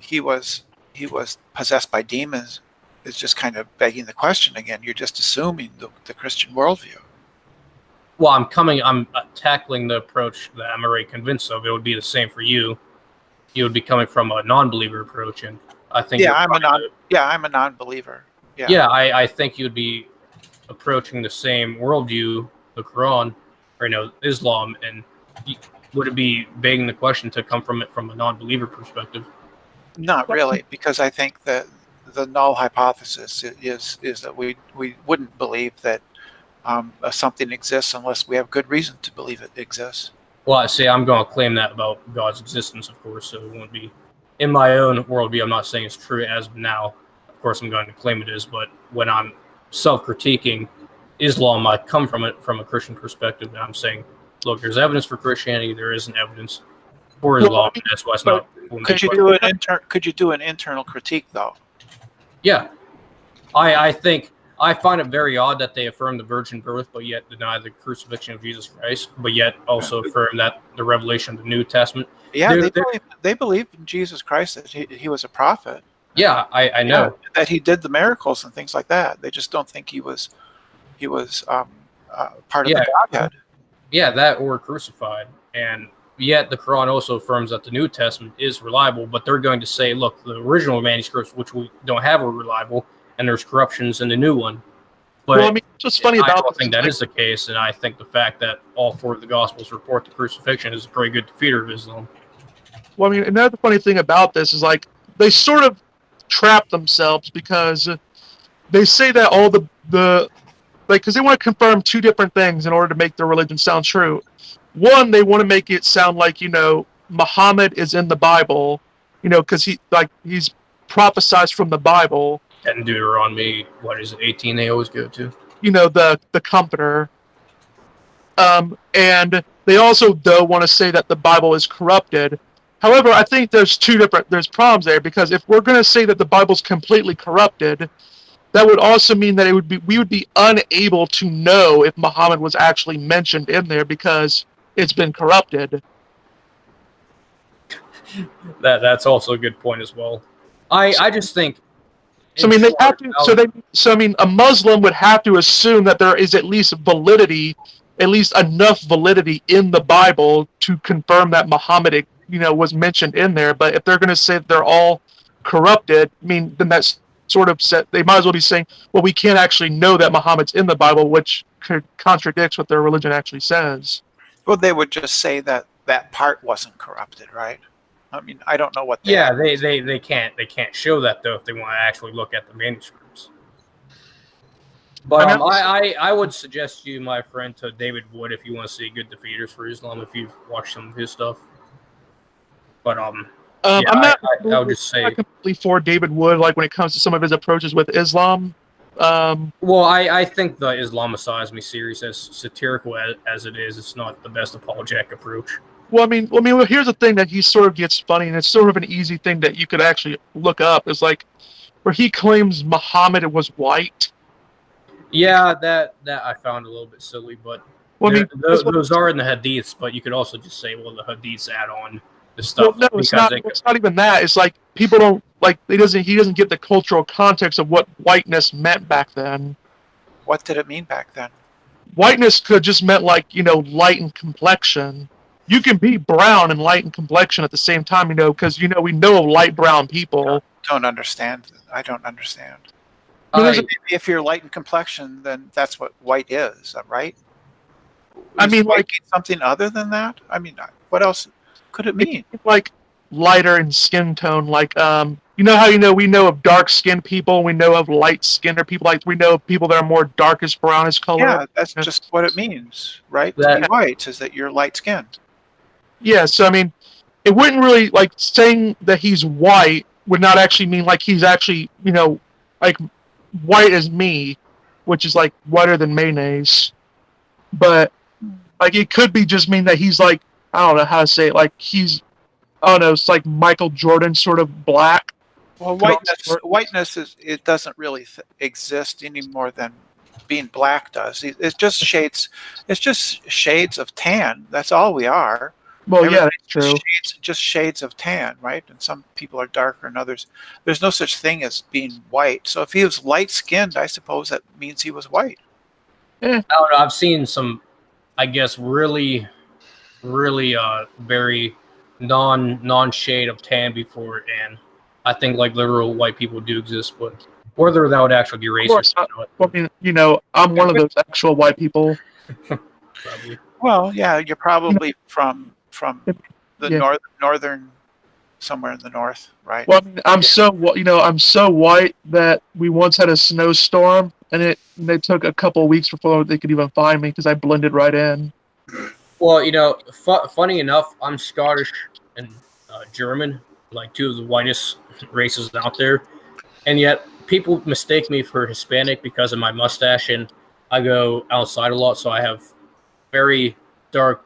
F: he was possessed by demons is just kind of begging the question again. You're just assuming the Christian worldview.
C: Well, I'm tackling the approach that I'm already convinced of. It would be the same for you. You would be coming from a non-believer approach, and I think
F: I'm a non-believer.
C: Yeah, I think you'd be approaching the same worldview, the Quran, or Islam, and would it be begging the question to come from it from a non-believer perspective?
F: Not really, because I think that the null hypothesis is that we wouldn't believe that something exists unless we have good reason to believe it exists.
C: Well, I say I'm going to claim that about God's existence, of course, so it won't be in my own worldview. I'm not saying it's true as of now. Of course, I'm going to claim it is, but when I'm self-critiquing Islam, I come from it from a Christian perspective, and I'm saying, look, there's evidence for Christianity, there isn't evidence for Islam, and that's why it's not.
F: Could you do an internal critique though?
C: Yeah, I think I find it very odd that they affirm the virgin birth, but yet deny the crucifixion of Jesus Christ, but yet also affirm that the revelation of the New Testament.
F: Yeah, they believe in Jesus Christ, that he was a prophet.
C: Yeah, I know
F: that he did the miracles and things like that. They just don't think he was part of the Godhead.
C: Yeah, that or crucified. And yet the Quran also affirms that the New Testament is reliable, but they're going to say, look, the original manuscripts, which we don't have, are reliable, and there's corruptions in the new one. But
B: well, I mean, what's funny about
C: I don't think that is the case, and I think the fact that all four of the Gospels report the crucifixion is a pretty good defeater of Islam.
B: Well, I mean, another funny thing about this is like they sort of trap themselves because they say that all the because they want to confirm two different things in order to make their religion sound true. One, they want to make it sound like, Muhammad is in the Bible, because he's prophesized from the Bible.
C: And Deuteronomy, what is it, 18 they always go to?
B: The Comforter. And they also, though, want to say that the Bible is corrupted. However, I think there's problems there, because if we're going to say that the Bible's completely corrupted, that would also mean that we would be unable to know if Muhammad was actually mentioned in there because it's been corrupted.
C: That's also a good point as well. I just think.
B: So they have to. A Muslim would have to assume that there is at least enough validity in the Bible to confirm that Muhammad, was mentioned in there. But if they're going to say that they're all corrupted, then that's sort of set. They might as well be saying, well, we can't actually know that Muhammad's in the Bible, which contradicts what their religion actually says.
F: Well, they would just say that part wasn't corrupted, right? I don't know what.
C: They can't show that though if they want to actually look at the manuscripts. But I would suggest you, my friend, to David Wood if you want to see good defeaters for Islam. If you've watched some of his stuff. But I would just say
B: I'm completely for David Wood, like when it comes to some of his approaches with Islam.
C: Well, I think the Islamicize Me series, as satirical as it is, it's not the best apologetic approach.
B: Well, here's the thing that he sort of gets funny, and it's sort of an easy thing that you could actually look up, is like where he claims Muhammad was white.
C: Yeah, that I found a little bit silly, but those are in the hadiths, but you could also just say, well, the hadiths add on the stuff.
B: Well, no, it's not even that. It's like people don't he doesn't get the cultural context of what whiteness meant back then.
F: What did it mean back then?
B: Whiteness could just meant light in complexion. You can be brown and light in complexion at the same time, because we know of light brown people.
F: Don't understand. I don't understand. If you're light in complexion, then that's what white is, right? Something other than that. What else could it mean?
B: Like lighter in skin tone, how we know of dark skinned people, we know of light skinned people, we know of people that are more darkest brownish color.
F: Yeah, that's just what it means, right? To be white is that you're light skinned.
B: Yeah, so it wouldn't really saying that he's white would not actually mean he's actually white as me, which is whiter than mayonnaise. But it could be just mean that he's I don't know how to say it, he's, I don't know, it's like Michael Jordan sort of black.
F: Well, whiteness it doesn't really exist any more than being black does. It's just shades. It's just shades of tan. That's all we are.
B: Well, yeah, that's true.
F: Just shades of tan, right? And some people are darker than others. There's no such thing as being white. So if he was light-skinned, I suppose that means he was white.
C: I don't know. I've seen some, I guess, really very non-shade of tan before, and I think literal white people do exist, but whether that would actually be racist.
B: I'm one of those actual white people.
C: Probably.
F: Well, yeah, you're probably from the northern, somewhere in the north, right?
B: Well, I'm so white that we once had a snowstorm, and it took a couple of weeks before they could even find me because I blended right in.
C: Well, funny enough, I'm Scottish and German, two of the whitest races out there, and yet people mistake me for Hispanic because of my mustache, and I go outside a lot, so I have very dark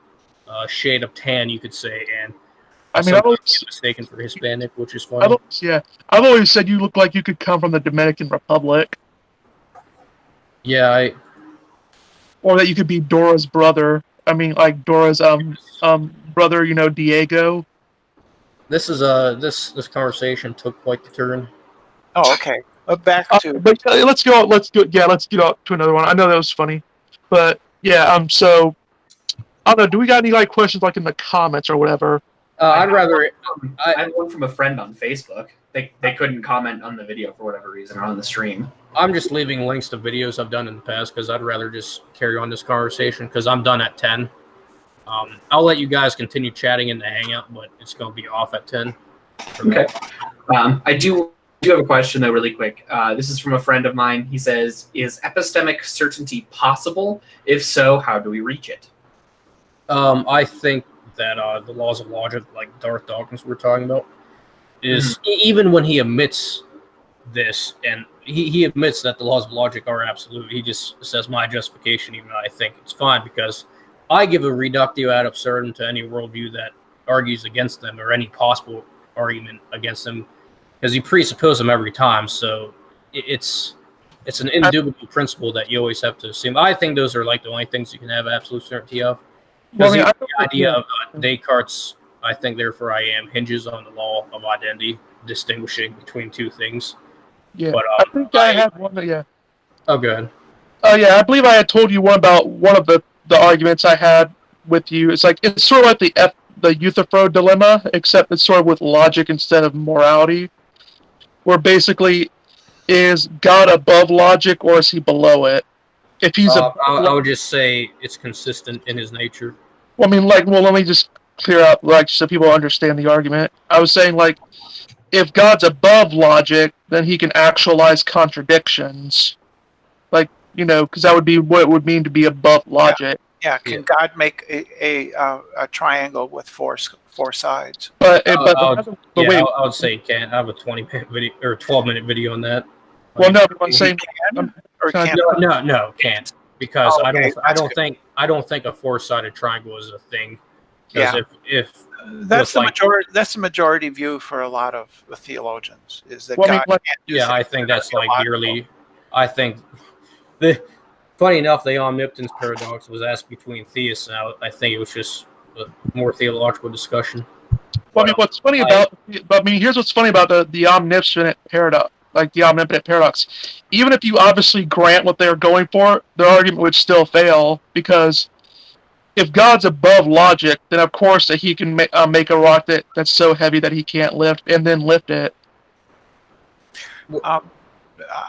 C: shade of tan, you could say, and
B: I've
C: always mistaken for Hispanic, which is funny.
B: I've always said you look like you could come from the Dominican Republic.
C: Yeah,
B: or that you could be Dora's brother. Dora's brother, Diego.
C: This is this conversation took quite the turn.
F: Oh, okay. Back to.
B: But let's go. Yeah, let's get out to another one. I know that was funny, but yeah. So I don't know. Do we got any questions in the comments or whatever?
A: I had one from a friend on Facebook. They couldn't comment on the video for whatever reason or on the stream.
C: I'm just leaving links to videos I've done in the past because I'd rather just carry on this conversation because I'm done at 10. I'll let you guys continue chatting in the hangout, but it's going to be off at 10.
A: Okay. I do do have a question though, really quick. This is from a friend of mine. He says, "Is epistemic certainty possible? If so, how do we reach it?"
C: I think that the laws of logic, like Darth Dawkins we're talking about, is even when he admits this, and he admits that the laws of logic are absolute, he just says my justification, even though I think it's fine, because I give a reductio ad absurdum to any worldview that argues against them or any possible argument against them, because you presuppose them every time. So it's an indubitable principle that you always have to assume. I think those are like the only things you can have absolute certainty of. Because the idea of Descartes, I think therefore I am, hinges on the law of identity, distinguishing between two things.
B: Yeah,
C: But,
B: I think I had one. Yeah.
C: Oh, go ahead.
B: Yeah, I believe I had told you one about one of the arguments I had with you. It's like it's sort of like the Euthyphro dilemma, except it's sort of with logic instead of morality, where basically is God above logic or is he below it? If he's
C: I would just say it's consistent in his nature.
B: Well, I mean, like, let me just clear up, like, so people understand the argument. I was saying, like, if God's above logic, then he can actualize contradictions. Like, because that would be what it would mean to be above logic.
F: Yeah. Can God make a triangle with four sides?
B: But
C: I
B: wait.
C: I would say he can. I have a 20-minute video or 12-minute video on that.
B: Well, no, I'm saying
C: No, can't, because
F: Oh, okay,
C: I don't think a four-sided triangle is a thing.
F: Yeah.
C: If
F: That's the
C: like-
F: majority. That's the majority view for a lot of the theologians. Is that
B: Well, I mean,
F: God
B: like-
F: can't do
C: yeah, I
F: things
C: think
F: that are
C: that's like
F: illogical.
C: yearly. I think funny enough, the omnipotence paradox was asked between theists, and I think it was just a more theological discussion.
B: Well, I mean, what's funny here's what's funny about the omniscient paradox, like the omnipotent paradox. Even if you obviously grant what they're going for, their argument would still fail, because if God's above logic, then of course that he can make a rock that's so heavy that he can't lift, and then lift it.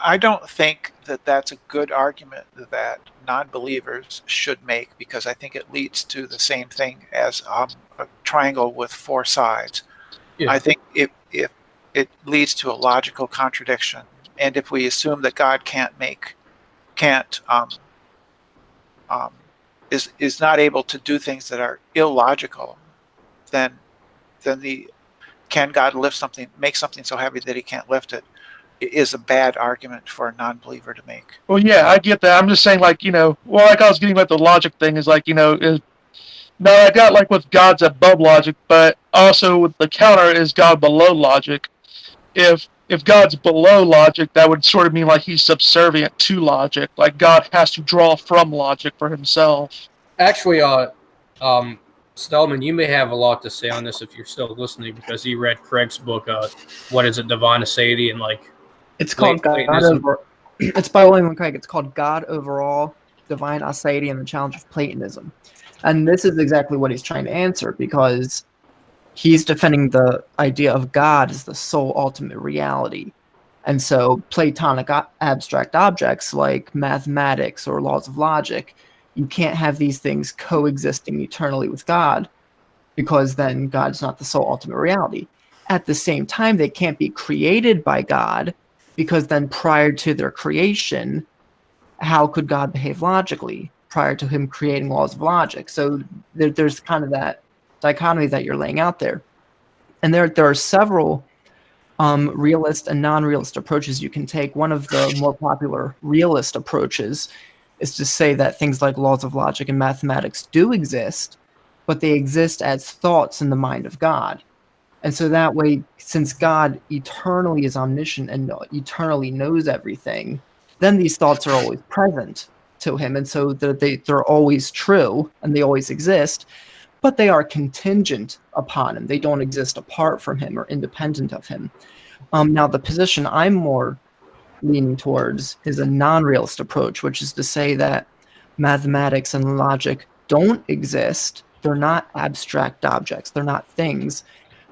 F: I don't think that that's a good argument that non-believers should make, because I think it leads to the same thing as a triangle with four sides.
C: Yeah.
F: I think it leads to a logical contradiction, and if we assume that God is not able to do things that are illogical, then can God make something so heavy that he can't lift it, is a bad argument for a non-believer to make.
B: Well, yeah, I get that. I'm just saying, like, like I was getting like the logic thing is like, no, I got like with God's above logic, but also with the counter is God below logic. If God's below logic, that would sort of mean like he's subservient to logic, like God has to draw from logic for himself.
C: Actually, Stellman, you may have a lot to say on this if you're still listening, because you read Craig's book, What is it, Divine Aseity, and like
E: It's called God Over. It's by William Craig. It's called God Overall, Divine Aseity, and the Challenge of Platonism. And this is exactly what he's trying to answer, because he's defending the idea of God as the sole ultimate reality. And so Platonic abstract objects like mathematics or laws of logic, you can't have these things coexisting eternally with God, because then God's not the sole ultimate reality. At the same time, they can't be created by God, because then prior to their creation, how could God behave logically prior to him creating laws of logic? So there's kind of that dichotomy that you're laying out there. And there are several realist and non-realist approaches you can take. One of the more popular realist approaches is to say that things like laws of logic and mathematics do exist, but they exist as thoughts in the mind of God. And so that way, since God eternally is omniscient and eternally knows everything, then these thoughts are always present to him. And so they're always true and they always exist, but they are contingent upon him. They don't exist apart from him or independent of him. Now, the position I'm more leaning towards is a non-realist approach, which is to say that mathematics and logic don't exist. They're not abstract objects. They're not things.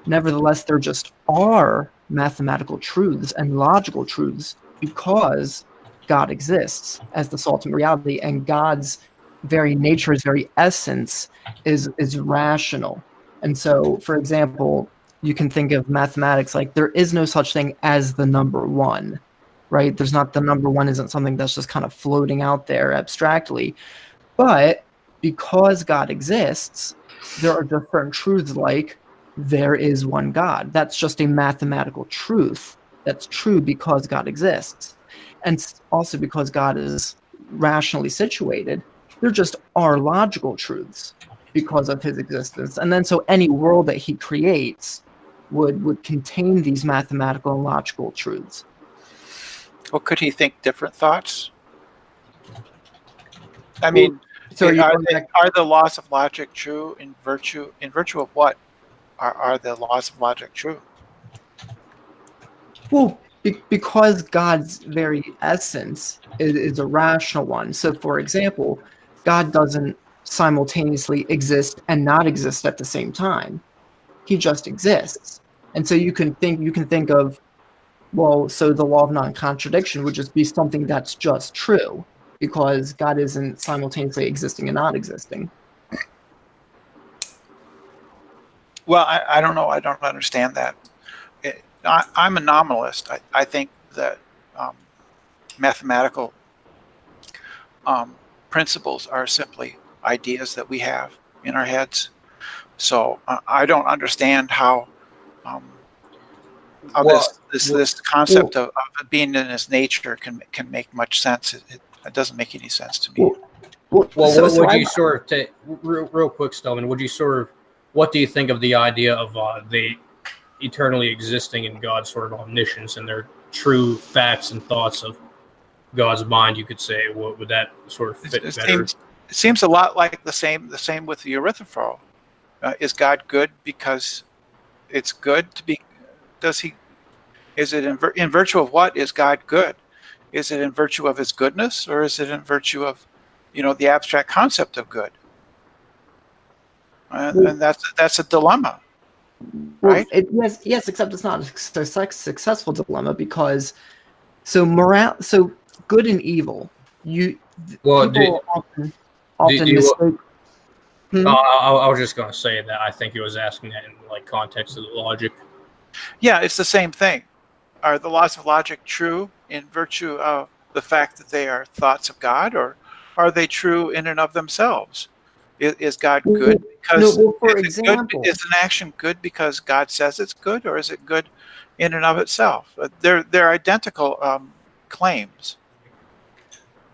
E: Nevertheless, there just are mathematical truths and logical truths because God exists as the ultimate reality, and God's very nature, his very essence is rational. And so, for example, you can think of mathematics like there is no such thing as the number one, right? There's not, the number one isn't something that's just kind of floating out there abstractly. But because God exists, there are just certain truths like there is one God. That's just a mathematical truth. That's true because God exists. And also because God is rationally situated, there just are logical truths because of his existence. And then so any world that he creates would contain these mathematical and logical truths.
F: Well, could he think different thoughts? I mean,
E: So
F: are the laws of logic true in virtue of what are the laws of logic true?
E: well, because God's very essence is a rational one. So, for example, God doesn't simultaneously exist and not exist at the same time. He just exists. And so you can think of, well, so the law of non-contradiction would just be something that's just true because God isn't simultaneously existing and not existing.
F: Well, I don't know. I don't understand that. I'm a nominalist. I think that mathematical principles are simply ideas that we have in our heads. So I don't understand how this concept of it being in its nature can make much sense. It doesn't make any sense to me.
C: Well, would you sort of take real quick, Stillman? Would you sort of, what do you think of the idea of the eternally existing in God's sort of omniscience and their true facts and thoughts of God's mind? You could say, what would that sort of fit better?
F: It seems a lot like the same with the erythrophore. Is God good because it's good to be? Is it in virtue of what is God good? Is it in virtue of his goodness, or is it in virtue of, the abstract concept of good? And that's a dilemma, right?
E: Yes, except it's not a successful dilemma because so good and evil. People often mistake.
C: I was just going to say that I think he was asking that in like context of the logic.
F: Yeah, it's the same thing. Are the laws of logic true in virtue of the fact that they are thoughts of God, or are they true in and of themselves? Is God good because is an action good because God says it's good, or is it good in and of itself? They're identical claims.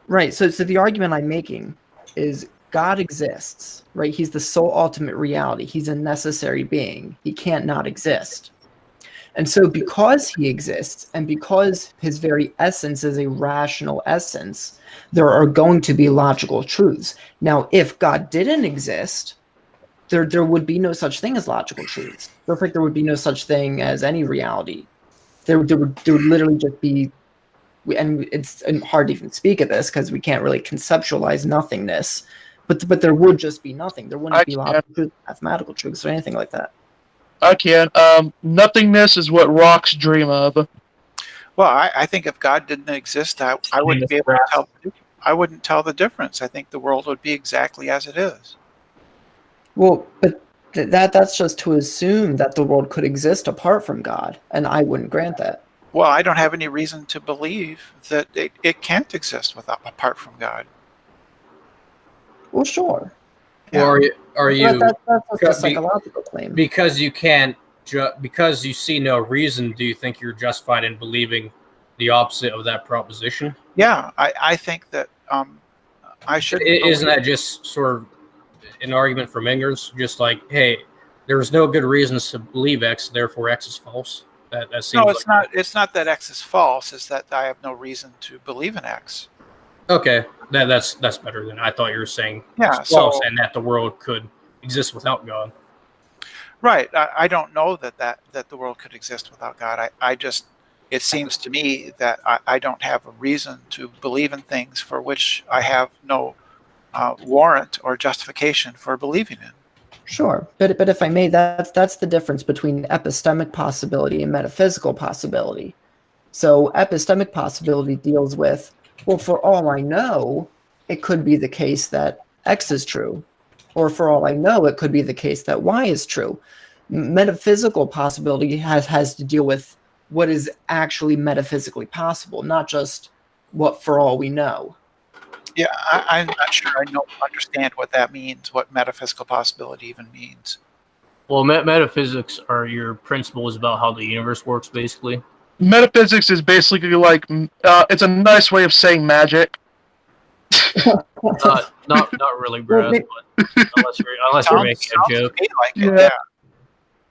E: Right. So the argument I'm making is God exists, right? He's the sole ultimate reality. He's a necessary being. He can't not exist. And so because he exists and because his very essence is a rational essence, there are going to be logical truths. Now, if God didn't exist, there would be no such thing as logical truths. Just like there would be no such thing as any reality. There would literally just be, and it's hard to even speak of this because we can't really conceptualize nothingness, but there would just be nothing. There wouldn't be logical truths, mathematical truths, or anything like that.
B: I can. Nothingness is what rocks dream of.
F: Well, I think if God didn't exist, I wouldn't be able to tell. I wouldn't tell the difference. I think the world would be exactly as it is.
E: Well, but that's just to assume that the world could exist apart from God, and I wouldn't grant that.
F: Well, I don't have any reason to believe that it can't exist apart from God.
E: Well, sure.
C: Yeah. Or are you?
E: That's a psychological claim.
C: Because you can't, because you see no reason. Do you think you're justified in believing the opposite of that proposition?
F: Yeah, I think that I should.
C: Isn't that just sort of an argument from Engels? Just like, hey, there's no good reasons to believe X, therefore X is false. That seems.
F: No, it's not. It's not that X is false. It's that I have no reason to believe in X.
C: Okay, that's better than I thought you were saying.
F: Yeah,
C: it's false, and that the world could exist without God.
F: Right. I don't know that the world could exist without God. I just, it seems to me that I don't have a reason to believe in things for which I have no warrant or justification for believing in.
E: Sure, but if I may, that's the difference between epistemic possibility and metaphysical possibility. So epistemic possibility deals with, well, for all I know, it could be the case that X is true. Or for all I know, it could be the case that Y is true. Metaphysical possibility has to deal with what is actually metaphysically possible, not just what for all we know.
F: Yeah, I'm not sure I understand what that means, what metaphysical possibility even means.
C: Well, metaphysics are your principles about how the universe works, basically.
B: Metaphysics is basically like it's a nice way of saying magic.
C: Not really, Brad. But unless you're making a joke.
F: To me like it,
B: Yeah.
F: yeah.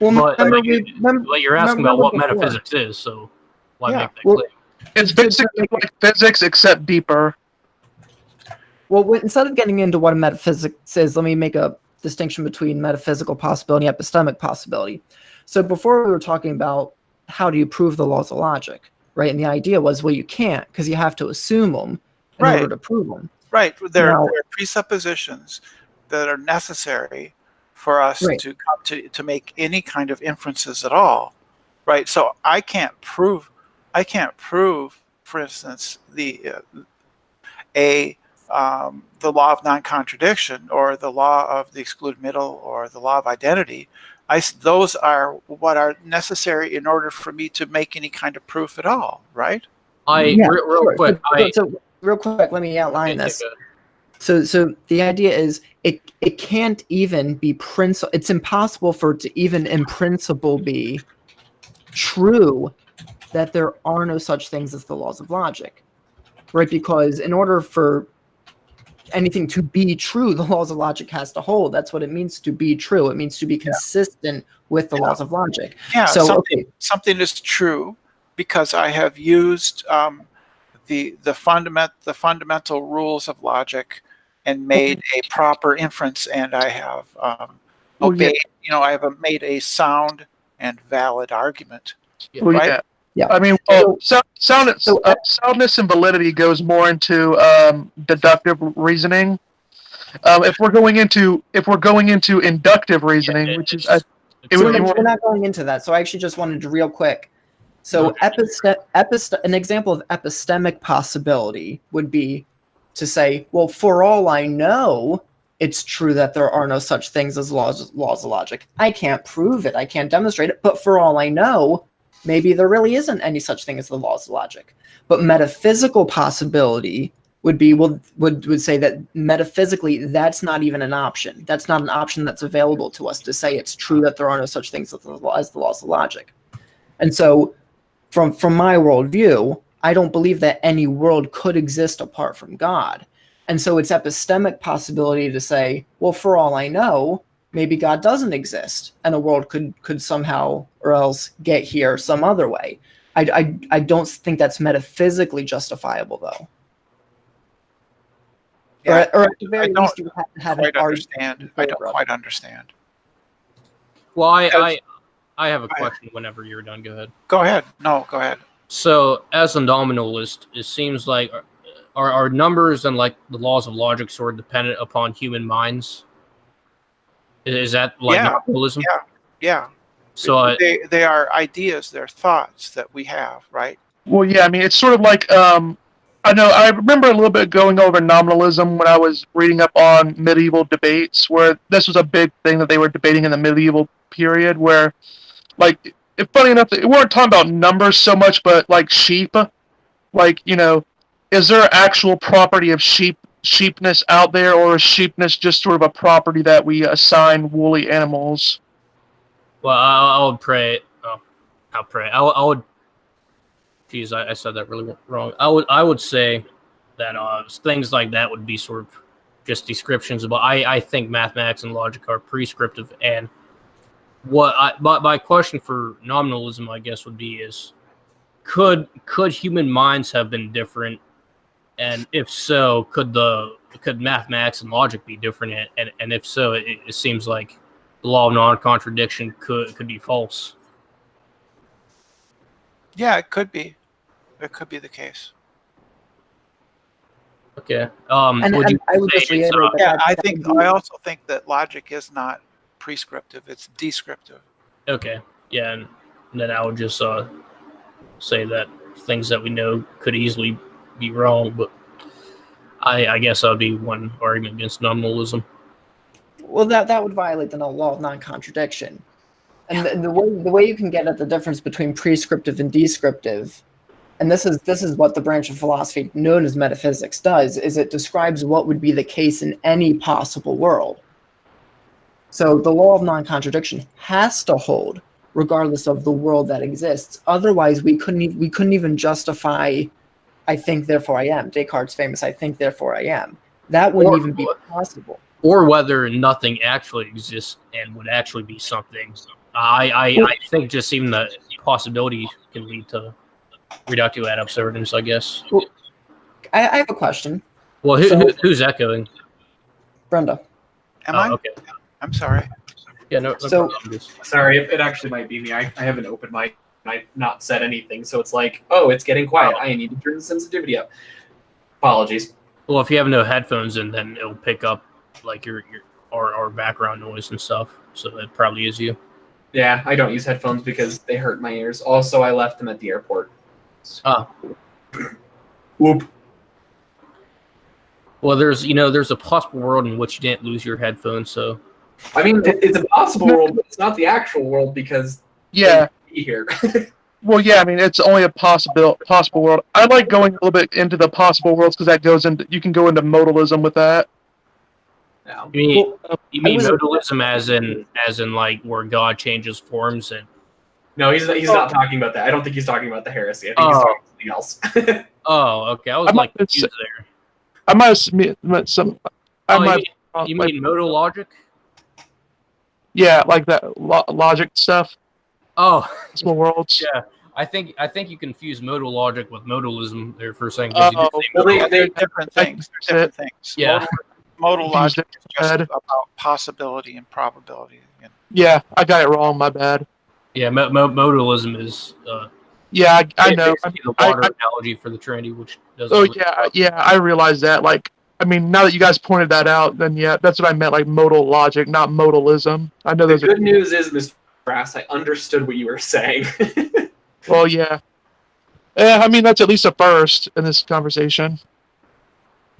E: Well,
C: But you're asking about what metaphysics is, so why make that claim?
B: It's basically like physics except deeper.
E: Well, instead of getting into what a metaphysics is, let me make a distinction between metaphysical possibility and epistemic possibility. So before we were talking about how do you prove the laws of logic, right? And the idea was, well, you can't because you have to assume them in order to prove them.
F: Right. There are presuppositions that are necessary for us to come to make any kind of inferences at all, right? So I can't prove, for instance, the law of non-contradiction or the law of the excluded middle or the law of identity. Those are what are necessary in order for me to make any kind of proof at all, right?
E: Real quick, let me outline this. So the idea is it can't even be it's impossible for it to even in principle be true that there are no such things as the laws of logic, right? Because in order for anything to be true, the laws of logic has to hold. That's what it means to be true. It means to be consistent with the laws of logic.
F: Yeah, so something is true because I have used the fundamental rules of logic and made a proper inference, and I have obeyed. I have made a sound and valid argument. Right?
E: Yeah.
B: I mean, soundness and validity goes more into deductive reasoning. If we're going into inductive reasoning, which is
E: we're not going into that. So I actually just wanted to real quick. So an example of epistemic possibility would be to say, well, for all I know, it's true that there are no such things as laws of logic. I can't prove it. I can't demonstrate it. But for all I know, maybe there really isn't any such thing as the laws of logic. But metaphysical possibility would say that metaphysically, that's not even an option. That's not an option that's available to us to say it's true that there are no such things as the laws of logic. And so from my worldview, I don't believe that any world could exist apart from God. And so it's epistemic possibility to say, well, for all I know, maybe God doesn't exist and a world could somehow or else get here some other way. I don't think that's metaphysically justifiable, though.
F: Yeah,
E: or at the very least, you have an
F: argument. I don't quite understand.
C: Well, I have a question whenever you're done. Go ahead.
F: Go ahead. No, go ahead.
C: So, as a nominalist, it seems like are numbers and like the laws of logic sort of dependent upon human minds? Is that like nominalism?
F: Yeah.
C: So
F: they are ideas, they're thoughts that we have, right?
B: Well, yeah. I mean, it's sort of like I remember a little bit going over nominalism when I was reading up on medieval debates, where this was a big thing that they were debating in the medieval period, where, like, funny enough, we weren't talking about numbers so much, but like sheep, like, is there actual property of sheepness out there, or is sheepness just sort of a property that we assign woolly animals?
C: Well, I would pray. I'll pray. I would. Geez, I said that really wrong. I would say that things like that would be sort of just descriptions. But I think mathematics and logic are prescriptive. And my question for nominalism, I guess, would be is could human minds have been different? And if so, could mathematics and logic be different? And if so, it seems like the law of non-contradiction could be false.
F: Yeah, it could be. It could be the case.
C: Okay.
E: I would just reiterate
F: I also think that logic is not prescriptive; it's descriptive.
C: Okay. Yeah, and then I would just say that things that we know could easily be wrong, but I guess that would be one argument against nominalism.
E: Well, that would violate the law of non-contradiction. And the way you can get at the difference between prescriptive and descriptive, and this is what the branch of philosophy known as metaphysics does, is it describes what would be the case in any possible world. So the law of non-contradiction has to hold regardless of the world that exists. Otherwise, we couldn't even justify I think, therefore I am. Descartes' famous I think, therefore I am. That wouldn't even be possible.
C: Or whether nothing actually exists and would actually be something. I think just even the possibility can lead to reductio ad absurdum, I guess.
E: Well, I have a question.
C: Well, who's echoing?
E: Brenda.
F: Am I?
C: Okay.
F: I'm sorry.
C: Yeah, no.
E: So-
A: Sorry, it actually might be me. I haven't opened my. I've not said anything, so it's like, oh, it's getting quiet. I need to turn the sensitivity up. Apologies.
C: Well, if you have no headphones in, then it'll pick up like your or background noise and stuff. So it probably is you.
A: Yeah, I don't use headphones because they hurt my ears. Also, I left them at the airport.
C: Oh.
A: Whoop.
C: Well, there's a possible world in which you didn't lose your headphones. So.
A: I mean, it's a possible world, but it's not the actual world because
B: Yeah.
A: be here.
B: Well, yeah. I mean, it's only a possible world. I like going a little bit into the possible worlds because that goes into you can go into modalism with that.
A: No.
C: You mean
E: was-
C: modalism as in like where God changes forms and.
A: No, he's not talking about that. I don't think he's talking about the heresy. I think he's talking about something else.
C: Oh, okay. I was
B: I might-
C: confused there.
B: I might have met some. I might.
C: You mean modal logic?
B: Yeah, like that logic stuff.
C: Oh,
B: Small worlds.
C: yeah. I think you confuse modal logic with modalism there for a second.
B: Oh.
C: You did say
A: Well,
C: modal.
F: They're different things. They're different things.
C: Yeah.
F: Modal logic is just
B: Bad.
F: about possibility and probability.
B: Yeah, I got it wrong. My bad.
C: Yeah, modalism is.
B: Yeah, I know.
C: basically the water analogy for the Trinity, which doesn't.
B: Oh
C: really-
B: yeah. I realize that. Like, I mean, now that you guys pointed that out, then yeah, that's what I meant. Like modal logic, not modalism. I know
A: The
B: those are.
A: good news is, Mr. Brass, I understood what you were saying.
B: Well, yeah. I mean, that's at least a first in this conversation.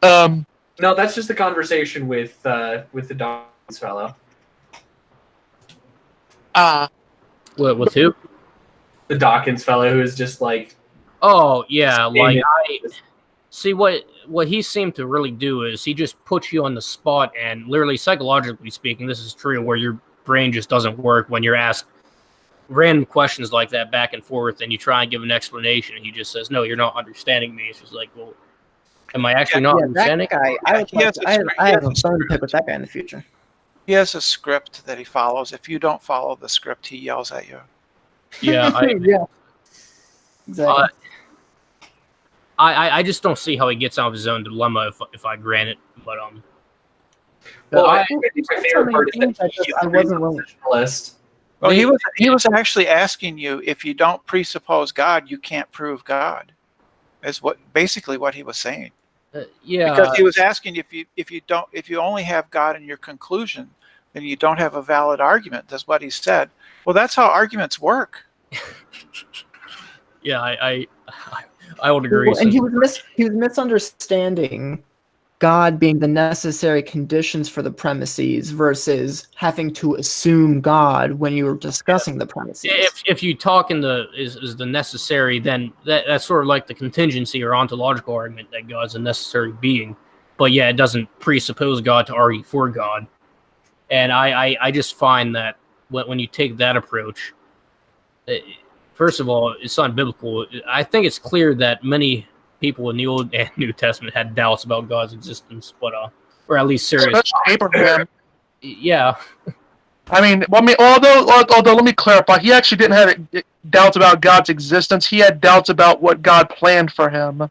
A: No, that's just a conversation with the Dawkins fellow.
C: What, with who?
A: The Dawkins fellow who is just like,
C: Oh yeah, like
A: Damn
C: I see what he seemed to really do is he just puts you on the spot and literally psychologically speaking, this is true where your brain just doesn't work when you're asked random questions like that back and forth and you try and give an explanation and he just says, no, you're not understanding me. It's just like, well, am I actually not
E: Yeah,
C: understanding?
E: that guy. I
F: He has a
E: have
F: script.
E: I have a bone to pick with that guy in the future.
F: He has a script that he follows. If you don't follow the script, he yells at you.
C: Yeah,
E: Yeah. Exactly.
C: I just don't see how he gets out of his own dilemma if I grant it. But
A: well,
E: I
A: I think my favorite part is that
E: I wasn't willing.
A: list.
F: Well, he was actually asking you, if you don't presuppose God, you can't prove God. Is basically what he was saying.
C: yeah,
F: Because he was asking if you only have God in your conclusion, then you don't have a valid argument. That's what he said. Well, that's how arguments work.
C: yeah, I would agree.
E: Well, and he was misunderstanding God being the necessary conditions for the premises versus having to assume God when you were discussing the premises.
C: If you talk in the is the necessary, then that's sort of like the contingency or ontological argument that God's a necessary being. But yeah, it doesn't presuppose God to argue for God. And I just find that when you take that approach, first of all, it's unbiblical. I think it's clear that many people in the Old and New Testament had doubts about God's existence, but or at least serious.
B: Especially Abraham.
C: Yeah.
B: I mean, although let me clarify, he actually didn't have doubts about God's existence. He had doubts about what God planned for him.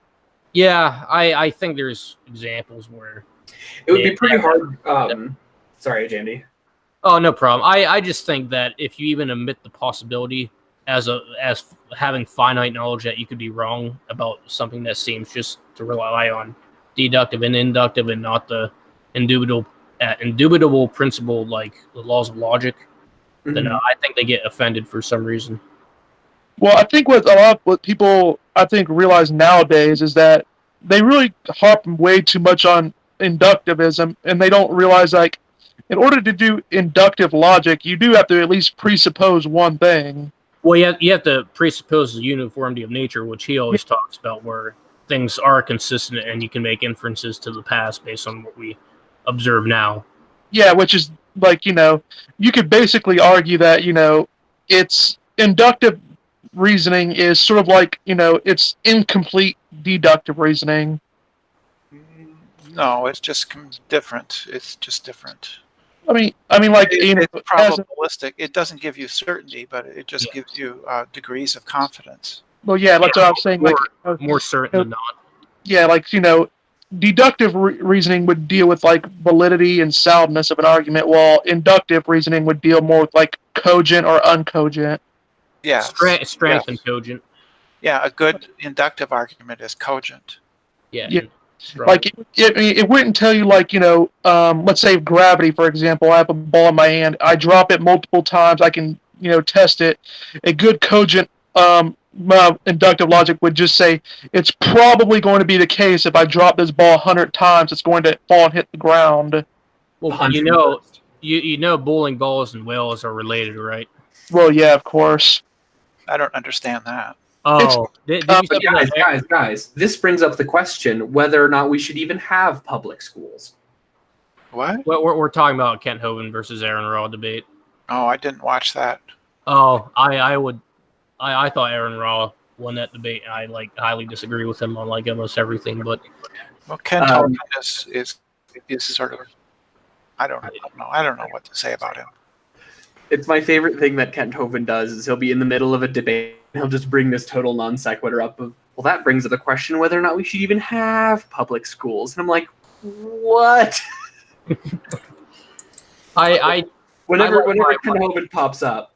C: Yeah, I think there's examples where
A: It would be pretty hard. Sorry, JMD.
C: Oh, no problem. I just think that if you even admit the possibility as having finite knowledge that you could be wrong about something that seems just to rely on deductive and inductive and not the indubitable principle like the laws of logic, then I think they get offended for some reason.
B: Well, I think what people realize nowadays is that they really harp way too much on inductivism, and they don't realize like in order to do inductive logic, you do have to at least presuppose one thing.
C: Well, you have to presuppose the uniformity of nature, which he always talks about, where things are consistent and you can make inferences to the past based on what we observe now.
B: Yeah, which is like, you could basically argue that, it's inductive reasoning is sort of like, it's incomplete deductive reasoning.
F: No, it's just different. It's just different.
B: I mean, like,
F: it's probabilistic. It doesn't give you certainty, but it just gives you degrees of confidence.
B: Well, yeah, that's what I was saying.
C: More certain than not.
B: Yeah, like, deductive reasoning would deal with, like, validity and soundness of an argument, while inductive reasoning would deal more with, like, cogent or uncogent.
F: Yeah.
C: Strength and cogent.
F: Yeah, a good inductive argument is cogent.
B: Yeah. Like, it wouldn't tell you, like, let's say gravity, for example. I have a ball in my hand. I drop it multiple times. I can, test it. A good cogent inductive logic would just say it's probably going to be the case if I drop this ball 100 times, it's going to fall and hit the ground.
C: Well, bowling balls and whales are related, right?
B: Well, yeah, of course.
F: I don't understand that.
C: Oh,
A: guys, this brings up the question whether or not we should even have public schools.
F: What?
C: We're talking about Kent Hovind versus Aaron Raw debate.
F: Oh, I didn't watch that.
C: Oh, I thought Aaron Raw won that debate, and I highly disagree with him on almost everything. But
F: Kent Hovind is sort of, I don't know. I don't know what to say about him.
A: It's my favorite thing that Kent Hovind does is he'll be in the middle of a debate and he'll just bring this total non sequitur up of, well, that brings up the question whether or not we should even have public schools. And I'm like, what? Whenever Kent Hovind pops up.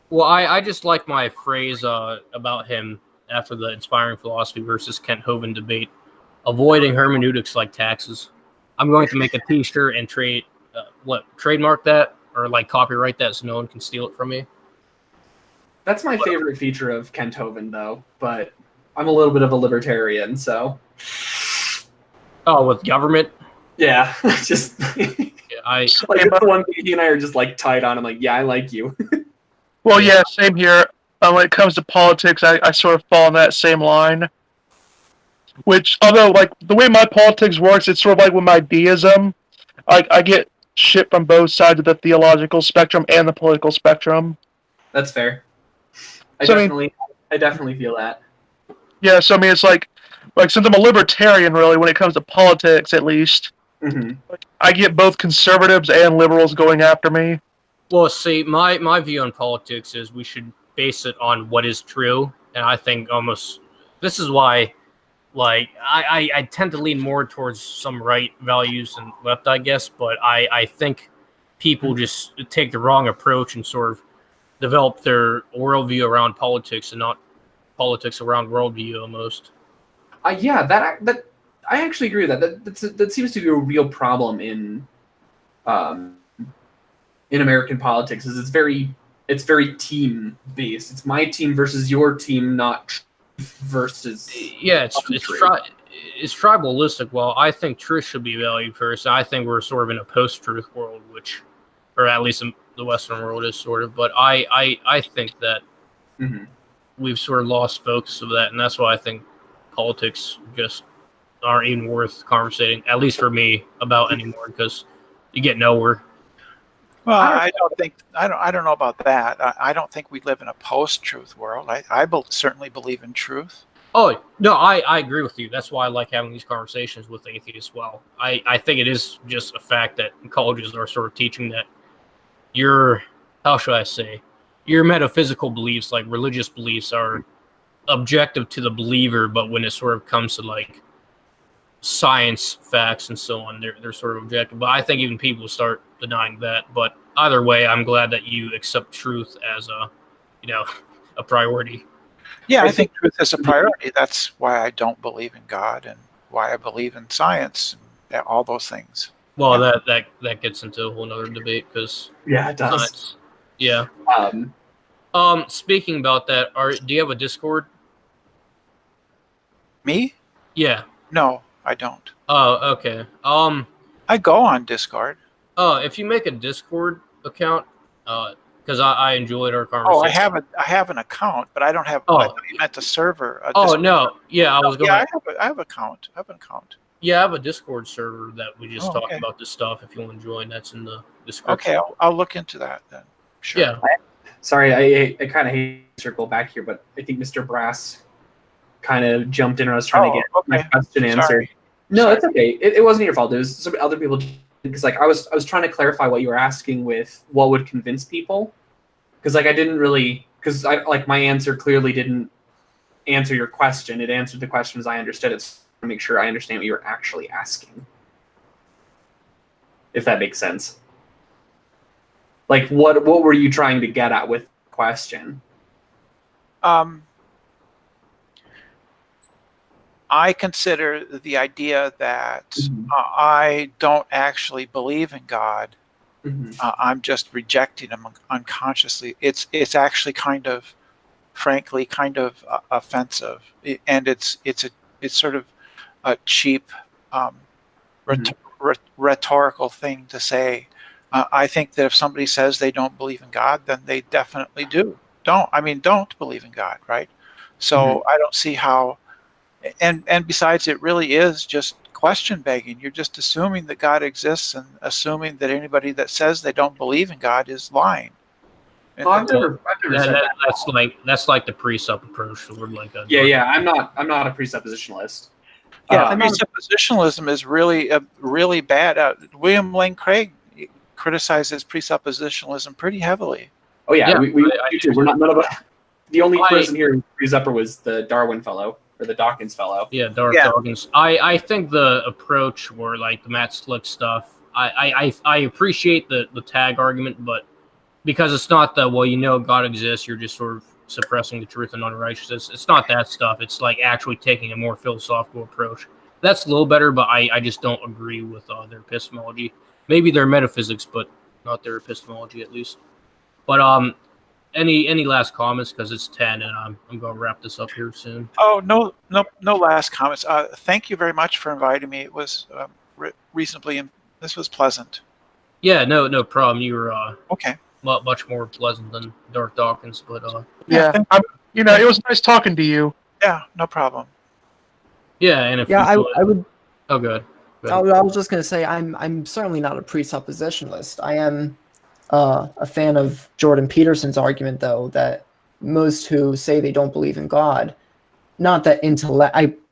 C: Well, I just like my phrase about him after the Inspiring Philosophy versus Kent Hovind debate, avoiding hermeneutics like taxes. I'm going to make a T-shirt and trademark that or copyright that so no one can steal it from me.
A: That's my favorite feature of Kent Hovind, though, but I'm a little bit of a libertarian, so.
C: Oh, with government?
A: Yeah, just. It's the one thing he and I are just tied on. I'm like, yeah, I like you.
B: Well, yeah, same here. When it comes to politics, I sort of fall in that same line. Which, although, the way my politics works, it's sort of like with my deism. I get shit from both sides of the theological spectrum and the political spectrum.
A: That's fair. I definitely feel that.
B: Yeah, so I mean, it's like since I'm a libertarian, really, when it comes to politics, at least, I get both conservatives and liberals going after me.
C: Well, see, my view on politics is we should base it on what is true, and I think this is why, I tend to lean more towards some right values and left, I guess, but I think people just take the wrong approach and sort of develop their worldview around politics and not politics around worldview almost.
A: Yeah, that I actually agree with that. That seems to be a real problem in American politics. Is it's very team based. It's my team versus your team, not versus.
C: Yeah, it's tribalistic. Well, I think truth should be valued first. I think we're sort of in a post-truth world, or at least the Western world is sort of. But I think that we've sort of lost focus of that, and that's why I think politics just aren't even worth conversating, at least for me, about anymore, because you get nowhere.
F: Well, I don't know about that. I don't think we live in a post-truth world. I certainly believe in truth.
C: Oh, no, I agree with you. That's why I like having these conversations with atheists as well. I think it is just a fact that colleges are sort of teaching that your metaphysical beliefs, like religious beliefs, are objective to the believer, but when it sort of comes to science facts and so on, they're sort of objective. But I think even people start denying that. But either way, I'm glad that you accept truth as a priority.
F: Yeah, I think truth is a priority. That's why I don't believe in God and why I believe in science and all those things.
C: Well, that gets into a whole nother debate because
A: it does.
C: Science, yeah. Speaking about that, do you have a Discord?
F: Me?
C: Yeah.
F: No, I don't.
C: Oh, okay.
F: I go on Discord.
C: If you make a Discord account, because I enjoyed our
F: Oh,
C: conversation.
F: I have an account, but I don't have.
C: Oh.
F: I thought you meant the server. A
C: Oh
F: Discord.
C: no, yeah, I was going.
F: Yeah, I have an account. I have an account.
C: Yeah, I have a Discord server that we just
F: Oh,
C: talk
F: okay.
C: about this stuff. If you want to join, that's in the description.
F: Okay, I'll look into that then. Sure.
C: Yeah.
A: Sorry, I kind of hate to circle back here, but I think Mr. Brass kind of jumped in when I was trying to get my question answered.
F: Sorry.
A: No, it's okay. It wasn't your fault. It was some other people, because like I was trying to clarify what you were asking with what would convince people, because like I didn't really, because I like my answer clearly didn't answer your question. It answered the question as I understood it. So to make sure I understand what you were actually asking, if that makes sense. Like what were you trying to get at with the question?
F: I consider the idea that I don't actually believe in God. I'm just rejecting him unconsciously. It's actually frankly, kind of offensive, and it's sort of a cheap, rhetorical thing to say. I think that if somebody says they don't believe in God, then they definitely don't believe in God, right? So I don't see how. And besides, it really is just question begging. You're just assuming that God exists and assuming that anybody that says they don't believe in God is lying.
A: Well, I've never said that.
C: That's like the precept approach. So we're like
A: I'm not a presuppositionalist.
F: Yeah, presuppositionalism is really bad. William Lane Craig criticizes presuppositionalism pretty heavily.
A: Oh yeah, we do. We're not none of us. The only person here who presupper was the Darwin fellow. Or the Dawkins fellow.
C: Yeah, Darth Dawkins. I think the approach where like the Matt Slick stuff, I appreciate the tag argument, but because it's not the God exists, you're just sort of suppressing the truth and unrighteousness. It's not that stuff. It's like actually taking a more philosophical approach. That's a little better, but I just don't agree with their epistemology. Maybe their metaphysics, but not their epistemology at least. But Any last comments? Because it's 10, and I'm going to wrap this up here soon.
F: Oh, no last comments. Thank you very much for inviting me. It was this was pleasant.
C: Yeah, no problem. You were
F: okay.
C: Much more pleasant than Darth Dawkins, but
B: yeah, it was nice talking to you.
F: Yeah, no problem.
C: Yeah, and if
E: I would.
C: Oh, good.
E: I was just going to say I'm certainly not a presuppositionalist. I am. A fan of Jordan Peterson's argument, though, that most who say they don't believe in God, not that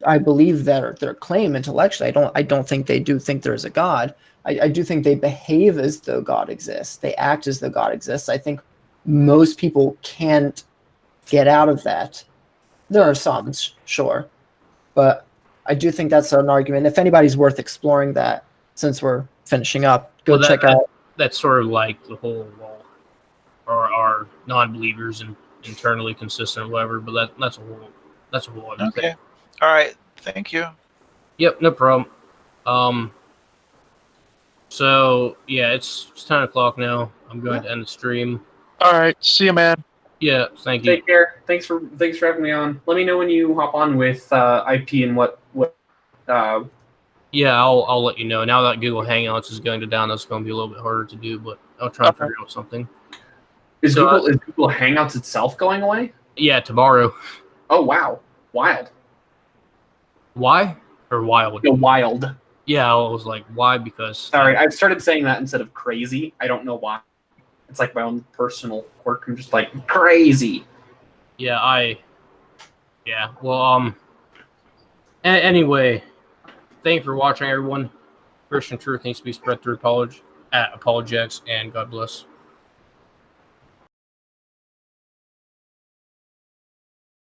E: I believe that their claim intellectually. I don't think they do think there is a God. I do think they behave as though God exists. They act as though God exists. I think most people can't get out of that. There are some, sure, but I do think that's an argument. If anybody's worth exploring that, since we're finishing up, check out.
C: That's sort of like the whole are non-believers and internally consistent or whatever, but that's a whole other thing.
F: Okay. All right. Thank you.
C: Yep, no problem. So yeah, it's 10 o'clock now. I'm going to end the stream.
B: All right. See you, man.
C: Yeah, thank you.
A: Take care. Thanks for having me on. Let me know when you hop on with IP and what
C: yeah, I'll let you know. Now that Google Hangouts is going to down, that's going to be a little bit harder to do, but I'll try to figure out something.
A: Is Google Hangouts itself going away?
C: Yeah, tomorrow.
A: Oh, wow. Wild.
C: Why? Or wild?
A: No, wild.
C: Yeah, I was like, why? Because...
A: Sorry, I've started saying that instead of crazy. I don't know why. It's like my own personal quirk. I'm just like, crazy.
C: Yeah, well, anyway... Thank you for watching, everyone. Christian truth needs to be spread through apologetics, and God bless.